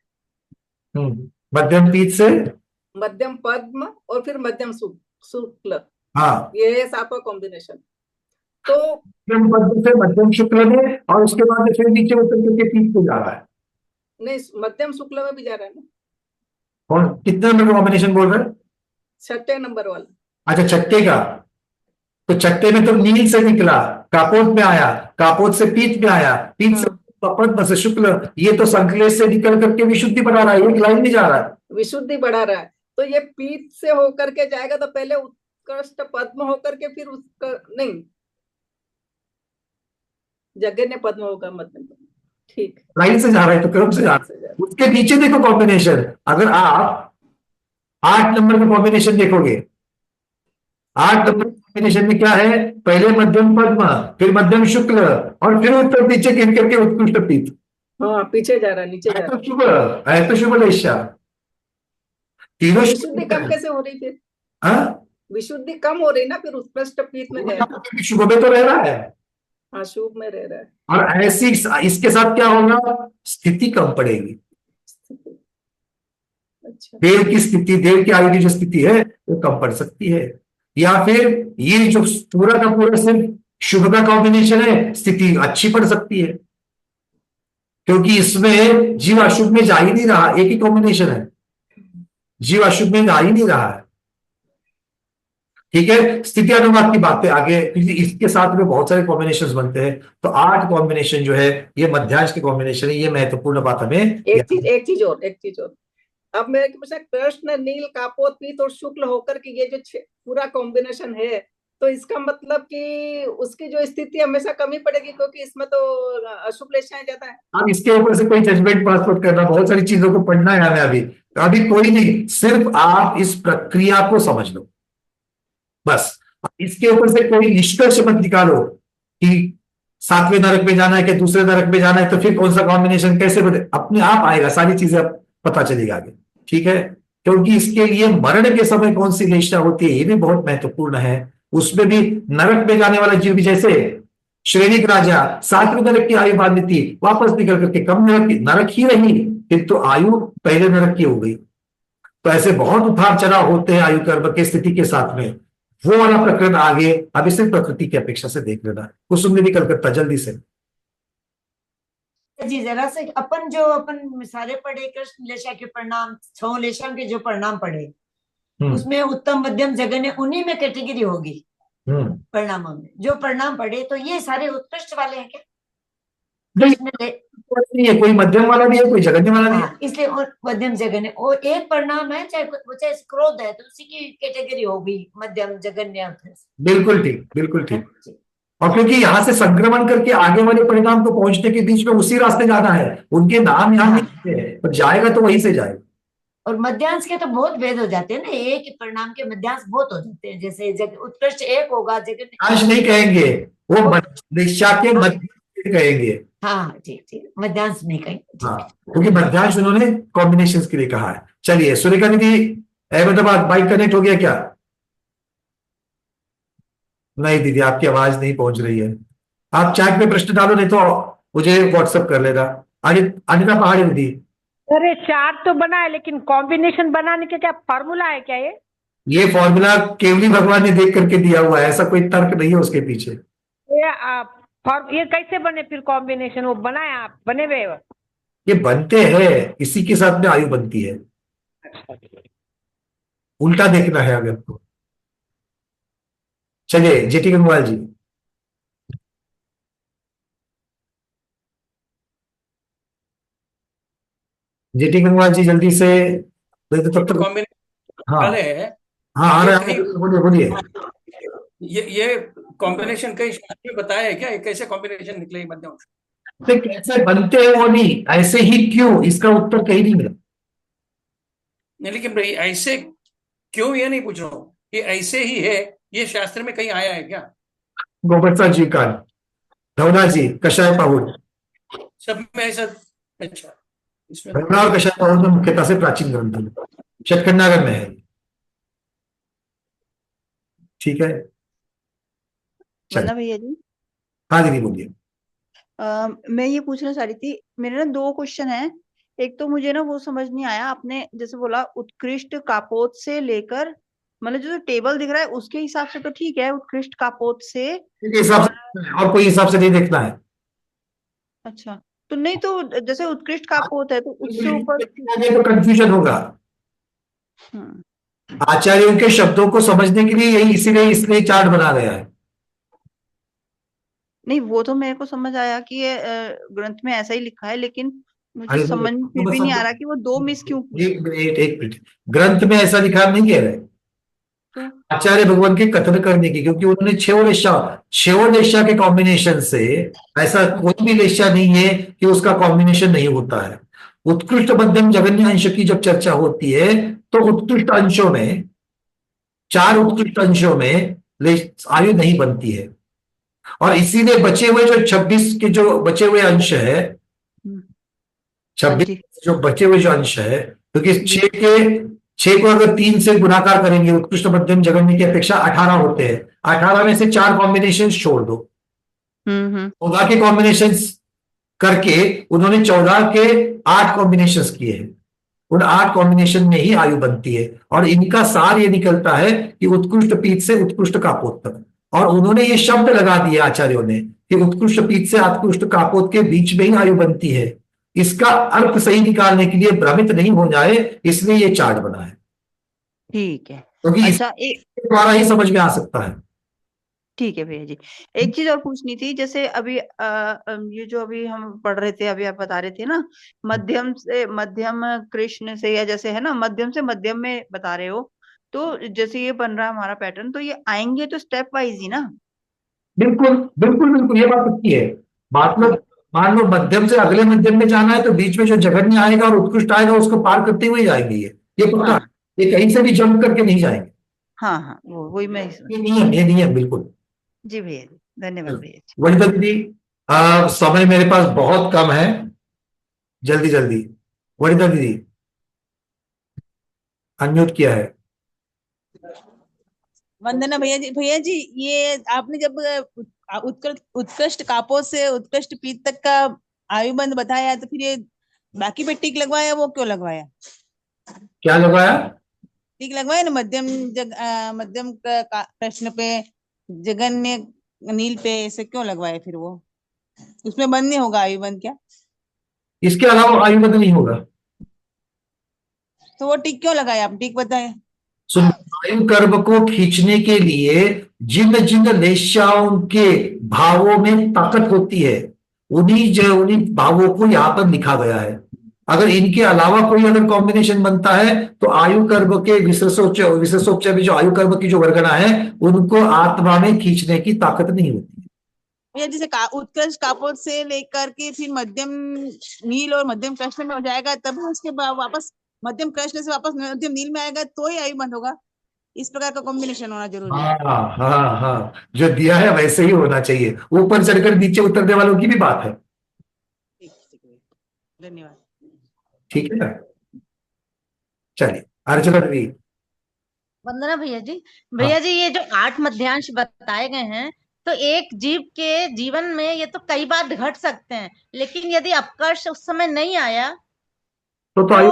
मध्यम पीत से मध्यम पद्म और फिर मध्यम शुक्ल, हाँ, ये सातवां कॉम्बिनेशन। तो मध्यम पद्म से मध्यम शुक्ल में, और उसके बाद फिर नीचे उतर करके पीत को जा रहा है। नहीं, मध्यम शुक्ल में भी जा रहा है ना। कौन, कितने नंबर का कॉम्बिनेशन बोल रहे हैं? छठे नंबर वाला। अच्छा, छठे का। तो छठे में तो नील से निकला, कापोत में आया, कापोत से पीत में आया, पीत से पद्म से शुक्ल, ये तो संकलेश से निकल करके विशुद्धि बढ़ा रहा है, एक लाइन में जा रहा है, विशुद्धि बढ़ा रहा है। तो ये पीत से होकर के जाएगा तो पहले उत्कृष्ट पद्म होकर के फिर उसका नहीं, जगन्य पद्म होगा मध्यम। ठीक, लाइन से जा रहा है तो क्रम से जा रहा है। उसके नीचे देखो कॉम्बिनेशन, अगर आप 8 नंबर का कॉम्बिनेशन देखोगे, 8 नंबर कॉम्बिनेशन में क्या है? पहले मध्यम पद्म, फिर मध्यम शुक्ल, और फिर उत्तर नीचे गिर करके उत्कृष्ट पीत। हाँ, पीछे जा रहा है, नीचे जा रहा है। शुभ है तो शुभ लेशा, तीनों विशुद्धि कम कैसे हो रही फिर? हाँ, विशुद्धि कम हो रही ना, फिर उत्कृष्ट पीत में गया था। शुभ में तो रह रहा है, हाँ, शुभ में रह रहा है। और ऐसी इसके साथ क्या होगा, स्थिति कम पड़ेगी। अच्छा, देव की स्थिति, देव की आयु की जो स्थिति है वो कम पड़ सकती है, या फिर ये जो पूरा का पूरा सिर्फ शुभ का कॉम्बिनेशन है, स्थिति अच्छी पड़ सकती है, क्योंकि इसमें जीव अशुभ में जा ही नहीं रहा, एक ही कॉम्बिनेशन है, जीव अशुभ में जा ही नहीं रहा है। ठीक है, स्थिति अनुवाद की बातें आगे, क्योंकि इसके साथ में बहुत सारे कॉम्बिनेशंस बनते हैं, तो 8 कॉम्बिनेशन जो है ये मध्यांश के कॉम्बिनेशन है, ये महत्वपूर्ण बात हमें। एक चीज और अब मेरे को पूछा, कृष्ण नील कापोत पीत और शुक्ल होकर के ये जो पूरा कॉम्बिनेशन है, तो इसका मतलब कि उसकी जो स्थिति हमेशा कमी पड़ेगी, क्योंकि इसमें तो अशुभ लेशाएं ज्यादा है। अब इसके ऊपर से कोई जजमेंट पास मत करना, बहुत सारी चीजों को पढ़ना है हमें अभी कोई नहीं, सिर्फ आप इस प्रक्रिया को समझ लो बस। इसके ऊपर से कोई निष्कर्ष मत निकालो कि 7वें नरक में जाना है कि दूसरे नरक में जाना है, तो फिर कौन सा कॉम्बिनेशन कैसे बने, अपने आप आएगा, सारी चीजें पता चलेगी आगे। ठीक है, क्योंकि इसके लिए मरण के समय कौन सी लेशा होती है ये भी बहुत महत्वपूर्ण है। उसमें भी नरक में जाने वाला जीव, जैसे श्रेणिक राजा 7वें नरक की आयु बांधी थी, वापस निकल करके कम नरक ही रही, फिर तो आयु पहले नरक की हो गई। तो ऐसे बहुत उतार चढ़ाव होते हैं आयु कर्म के स्थिति के साथ में, वो वाला प्रकरण आगे अभी सिर्फ प्रकृति की अपेक्षा से देख लेना। कुसुम ने भी कलकत्ता जल्दी से जी जरा से अपन सारे पढ़े कृष्ण लेशा के परिणाम, 6 लेशा के जो परिणाम पढ़े, उसमें उत्तम मध्यम जगन्य उन्हीं में कैटेगरी होगी परिणामों में। जो परिणाम पढ़े तो ये सारे उत्कृष्ट वाले हैं क्या? नहीं है, कोई मध्यम वाला भी है, कोई जगन्य वाला भी है। इसलिए मध्यम जगन्य और एक परिणाम है, चाहे क्रोध है तो उसी की कैटेगरी होगी मध्यम जगन्य। बिल्कुल ठीक, बिल्कुल ठीक। और क्योंकि यहाँ से संक्रमण करके आगे वाले परिणाम को पहुंचने के बीच में उसी रास्ते जाना है, उनके नाम यहाँ नहीं है, पर जाएगा तो वहीं से जाएगा। और मध्यांश के तो बहुत भेद हो जाते हैं ना, एक परिणाम के मध्यांश बहुत हो जाते हैं। जैसे उत्कृष्ट एक होगा, जगन्य नहीं कहेंगे, वो दीक्षा के मध्य कहेंगे। हाँ ठीक, मध्यांश नहीं कहेंगे। हाँ, क्योंकि मध्यांश उन्होंने कॉम्बिनेशंस के लिए कहा है। चलिए सुरेखा दीदी, अहमदाबाद बाइक कनेक्ट हो गया क्या? नहीं दीदी, आपकी आवाज नहीं पहुंच रही है। आप चैट में प्रश्न डालो, नहीं तो मुझे व्हाट्सएप कर लेना। अनिता पहाड़ी दीदी, अरे चार्ट तो बना है, लेकिन कॉम्बिनेशन बनाने का क्या फॉर्मूला है क्या? ये फॉर्मूला केवली भगवान ने देख करके दिया हुआ है, ऐसा कोई तर्क नहीं है उसके पीछे। ये कैसे बने फिर कॉम्बिनेशन? वो बनाए आप, बने हुए ये बनते हैं, इसी के साथ में आयु बनती है। उल्टा देखना है अगर आपको। चलिए जेटी गंगवाल जी, जेटी गंगवाल जी जल्दी से, तब तक हाँ हाँ आ रहा है, बोलिए। ये कॉम्बिनेशन कई शास्त्र में बताया है क्या? ये कैसे कॉम्बिनेशन निकले मध्यम? कैसे बनते हैं वो नहीं, ऐसे ही क्यों, इसका उत्तर कहीं नहीं मिला। नहीं, लेकिन भाई ऐसे क्यों ये नहीं पूछ रहा हूँ, ये ऐसे ही है, ये शास्त्र में कहीं आया है क्या? गोबरसा जी का, धवना जी, कषाय पाहुल, सब में ऐसा? अच्छा, इसमें धवना और कषाय पाहुल में मुख्यतः से प्राचीन ग्रंथ में, शतखंडागर में है। ठीक है भैया जी। हाँ दीदी बोलिए। मैं ये पूछना चाह रही थी, मेरे ना 2 क्वेश्चन है। एक तो मुझे ना वो समझ नहीं आया, आपने जैसे बोला उत्कृष्ट कापोत से लेकर, मतलब जो टेबल दिख रहा है उसके हिसाब से तो ठीक है, उत्कृष्ट कापोत से हिसाब से, और कोई हिसाब से नहीं देखना है। अच्छा, तो नहीं तो जैसे उत्कृष्ट कापोत है तो उससे ऊपर तो कंफ्यूजन होगा। आचार्यों के शब्दों को समझने के लिए यही, इसीलिए इसलिए चार्ट बना गया है। नहीं वो तो मेरे को समझ आया कि ये ग्रंथ में ऐसा ही लिखा है, लेकिन मुझे समझ फिर भी नहीं आ रहा कि वो 2 मिस क्यों। एक मिनट, ग्रंथ में ऐसा लिखा नहीं कह रहे, आचार्य भगवान के कथन करने की, क्योंकि उन्होंने 6 लेशा के कॉम्बिनेशन से, ऐसा कोई भी लेशा नहीं है कि उसका कॉम्बिनेशन नहीं होता है। उत्कृष्ट मध्यम जगन्य अंश की जब चर्चा होती है तो उत्कृष्ट अंशों में, 4 उत्कृष्ट अंशों में आयु नहीं बनती है, और इसीलिए बचे हुए जो 26 के जो बचे हुए अंश है, 26 जो बचे हुए जो अंश है, क्योंकि 6 के 6 को अगर 3 से गुणाकार करेंगे उत्कृष्ट मध्यम जगन्य की अपेक्षा 18 होते हैं। 18 में से 4 कॉम्बिनेशन छोड़ दो, 14 के कॉम्बिनेशन करके उन्होंने 14 के 8 कॉम्बिनेशन किए हैं। उन 8 कॉम्बिनेशन में ही आयु बनती है और इनका सार ये निकलता है कि उत्कृष्ट पीत से उत्कृष्ट कापोत तक। और उन्होंने ये शब्द लगा दिए आचार्यों ने कि उत्कृष्ट पीत से उत्कृष्ट कापोत के बीच में ही आयु बनती है। इसका अर्थ सही निकालने के लिए भ्रमित नहीं हो जाए इसलिए ये चार्ट बना है, ठीक है। क्योंकि अच्छा, इसके द्वारा ही समझ में आ सकता है। ठीक है भैया जी, एक चीज और पूछनी थी। जैसे अभी ये जो अभी हम पढ़ रहे थे, अभी आप बता रहे थे ना, मध्यम से मध्यम कृष्ण से, या जैसे है ना मध्यम से मध्यम में बता रहे हो, तो जैसे ये बन रहा है हमारा पैटर्न, तो ये आएंगे तो स्टेप वाइज ही ना? बिल्कुल बिल्कुल बिल्कुल, ये बात सच्ची है। मतलब मान लो मध्यम से अगले मध्यम में जाना है तो बीच में जो जघन्य आएगा और उत्कृष्ट आएगा उसको पार करते हुए जाएंगे। ये पक्का, हाँ, ये कहीं से भी जंप करके नहीं जाएंगे। हाँ हाँ, वही मैं ये नियम बिल्कुल। जी भैया जी, धन्यवाद भैया जी। वनिता दीदी, समय मेरे पास बहुत कम है, जल्दी जल्दी। वनिता दीदी अनम्यूट किया है। वंदना भैया जी। भैया जी, ये आपने जब उत्कृष्ट कापोत से उत्कृष्ट पीत तक का आयुबंध बताया, तो फिर ये बाकी पे टिक लगवाया, वो क्यों लगवाया? क्या लगवाया? टिक लगवाया ना, मध्यम प्रश्न पे, जगन्य नील पे, ऐसे क्यों लगवाया? फिर वो उसमें बंद नहीं होगा आयुबंध क्या? इसके अलावा आयुबंध नहीं होगा। तो वो टिक क्यों लगाया आप? टिक बताए। वायु कर्म को खींचने के लिए जिन जिन लेशाओं के भावों में ताकत होती है उन्हीं भावों को यहाँ पर लिखा गया है। अगर इनके अलावा कोई अगर कॉम्बिनेशन बनता है तो आयु कर्म के विशेषोपचार में जो आयु कर्म की जो वर्गना है उनको आत्मा में खींचने की ताकत नहीं होती है। भैया जैसे उत्कृष्ट कापोत से लेकर के फिर मध्यम नील और मध्यम कृष्ण में हो जाएगा, तब उसके वापस मध्यम कृष्ण से वापस मध्यम नील में आएगा तो ही आयुबंध होगा। इस प्रकार का कॉम्बिनेशन होना जरूरी है। हाँ हाँ हाँ, जो दिया है वैसे ही होना चाहिए। ऊपर चढ़कर नीचे उतरने वालों की भी बात है। धन्यवाद। ठीक है ना, चलिए अर्चना देवी। वंदना भैया जी। भैया जी, ये जो 8 मध्यांश बताए गए हैं, तो एक जीव के जीवन में ये तो कई बार घट सकते हैं, लेकिन यदि अपकर्ष उस समय नहीं आया तो आयु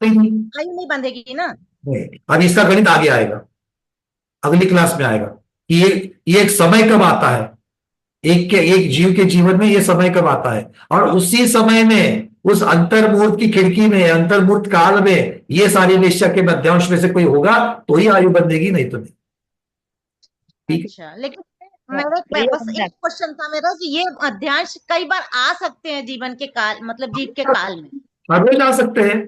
आयु नहीं बंधेगी ना? नहीं। अब इसका गणित आगे आएगा, अगली क्लास में आएगा कि ये एक समय कब आता है, एक जीव के जीवन में ये समय कब आता है, और उसी समय में उस अंतर्मूर्त की खिड़की में, अंतर्मूर्त काल में ये सारी निश्चय के मध्यांश में से कोई होगा तो ही आयु बंधेगी, नहीं तो नहीं। ठीक है। अच्छा, लेकिन मेरे बस एक क्वेश्चन था मेरा कि ये मध्यांश कई बार आ सकते हैं जीवन के काल, मतलब जीव के काल में? रोज आ सकते हैं।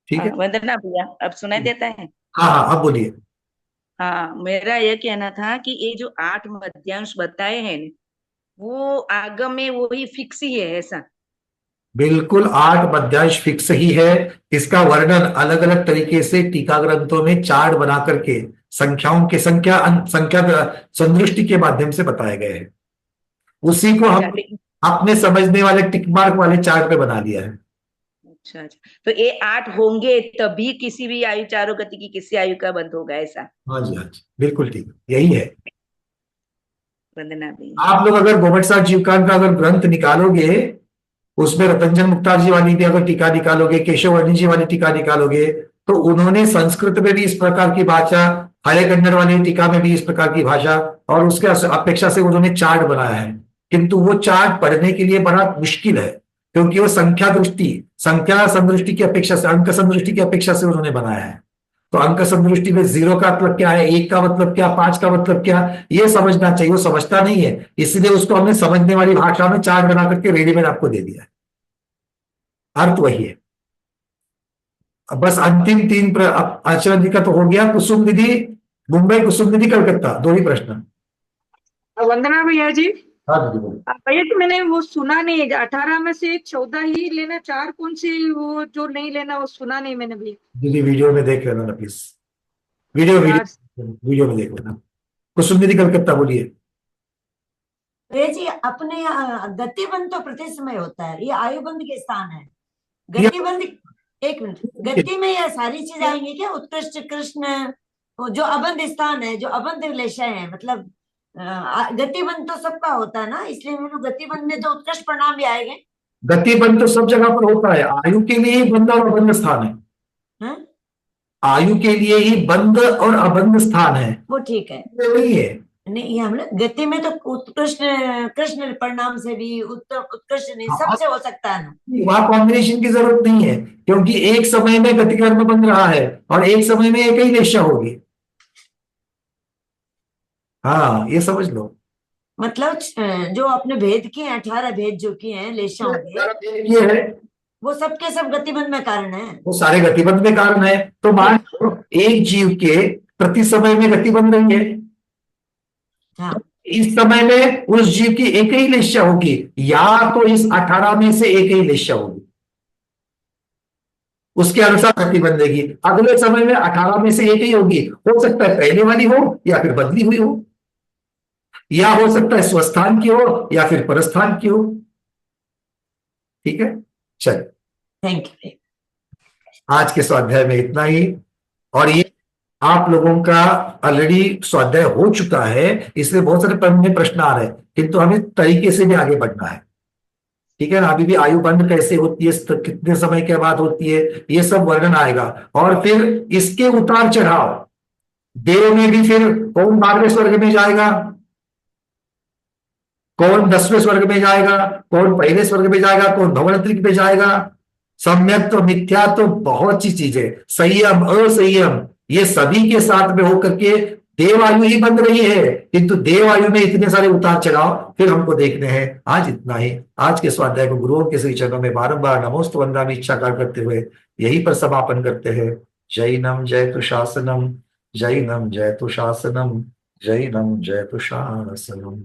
ठीक है वंदना भैया, अब सुनाई देता है? हाँ हाँ, अब बोलिए। हाँ, मेरा ये कहना था कि ये जो 8 मध्यांश बताए हैं वो आगम में वही फिक्स ही है ऐसा? बिल्कुल 8 मध्यांश फिक्स ही है। इसका वर्णन अलग अलग तरीके से टीका ग्रंथों में चार्ट बना करके संख्याओं के संख्या संदृष्टि के माध्यम से बताए गए हैं। उसी को हम अपने समझने वाले टिक मार्क वाले चार्ट पे बना लिया है। अच्छा अच्छा, तो ये 8 होंगे तभी किसी भी आयु, चारों गति की किसी आयु का बंध होगा ऐसा? हाँ जी, हाँ जी, बिल्कुल ठीक, यही है। वंदना भी। आप लोग अगर गोमट साठ जीवकांड का अगर ग्रंथ निकालोगे, उसमें रतंजन मुक्तार जी वाली भी अगर टीका निकालोगे, केशव वर्णी जी वाली टीका निकालोगे, तो उन्होंने संस्कृत में भी इस प्रकार की भाषा, हरे कन्नड़ वाली टीका में भी इस प्रकार की भाषा, और उसके अपेक्षा से उन्होंने चार्ट बनाया है। किंतु वो चार्ट पढ़ने के लिए बड़ा मुश्किल है, क्योंकि वो संख्या संदृष्टि की अपेक्षा से, अंक संदृष्टि की अपेक्षा से उन्होंने बनाया है। तो अंक संदृष्टि में 0 का मतलब क्या है, 1 का मतलब क्या, 5 का मतलब क्या, ये समझना चाहिए। वो समझता नहीं है, इसलिए उसको हमने समझने वाली भाषा में चार्ट बना करके रेडीमेड आपको दे दिया है। अर्थ वही है। अब बस अंतिम 3 आचरण जी का तो हो गया। कुसुम दीदी मुंबई, कुसुम दीदी कलकत्ता, 2 ही प्रश्न। वंदना भैया जी। हाँ दीदी बोलो। भैया जी, मैंने वो सुना नहीं, 18 में से 14 ही लेना, 4 कौन सी वो जो नहीं लेना, वो सुना नहीं मैंने भी। दीदी वीडियो में देख लेना ना प्लीज, वीडियो में देख लेना। कुसुम दीदी कलकत्ता बोलिए। भैया जी, अपने गतिबंध तो प्रति समय होता है, ये आयुबंध के स्थान है। गतिबंध एक मिनट, गति में यह सारी चीज आएंगी क्या? उत्कृष्ट, कृष्ण, वो जो अबंध स्थान है, जो अबंध विलेशय है, मतलब गतिबंध तो सबका होता है ना, इसलिए मैं गतिबंध में तो उत्कृष्ट परिणाम भी आएंगे। गतिबंध तो सब जगह पर होता है, आयु के लिए ही बंध और अबंध स्थान है। हाँ? आयु के लिए ही बंध और अबंध स्थान है, वो ठीक है, नहीं है। नहीं, ये हम लोग गति में तो उत्कृष्ट कृष्ण परिणाम से भी उत्कृष्ट नहीं, सबसे हो सकता है ना। वहां कॉम्बिनेशन की जरूरत नहीं है, क्योंकि एक समय में गति कर्म बन रहा है और एक समय में एक ही लेशा होगी। हाँ, ये समझ लो। मतलब जो अपने भेद किए 18 भेद जो किए हैं लेशा होंगे, ये है, वो सबके सब गतिबंध में कारण है, वो सारे गतिबंध में कारण है। तो मान लो एक जीव के प्रति समय में गति बन रही है, हाँ, इस समय में उस जीव की एक ही लेशा होगी, या तो इस 18 में से एक ही लेशा होगी, उसके अनुसार गति बंधेगी। अगले समय में 18 में से एक ही होगी, हो सकता है पहले वाली हो या फिर बदली हुई हो, या हो सकता है स्वस्थान की हो या फिर परस्थान की हो। ठीक है, चल, थैंक यू। आज के स्वाध्याय में इतना ही। और ये आप लोगों का ऑलरेडी स्वाध्याय हो चुका है, इसलिए बहुत सारे प्रश्न आ रहे हैं, किंतु हमें तरीके से भी आगे बढ़ना है। ठीक है ना, अभी भी आयु बंध कैसे होती है, कितने समय के बाद होती है, ये सब वर्णन आएगा। और फिर इसके उतार चढ़ाव, देव में भी फिर कौन 12वें स्वर्ग में जाएगा, कौन 10वें स्वर्ग में जाएगा, कौन पहले स्वर्ग में जाएगा, कौन भवनत्रिक में जाएगा, सम्यक तो मिथ्या तो बहुत सी चीजें, संयम असंयम, ये सभी के साथ में होकर के देवायु ही बन रही है, किंतु देवायु में इतने सारे उतार चढ़ाव फिर हमको देखने हैं। आज इतना ही। आज के स्वाध्याय को गुरुओं के श्री चरणों में बारंबार नमोस्तु वंदनामि इच्छाकार करते हुए यहीं पर समापन करते हैं। जैनम जयतु शासनम, जैनम जयतु शासनम, जैनम जयतु शासनम।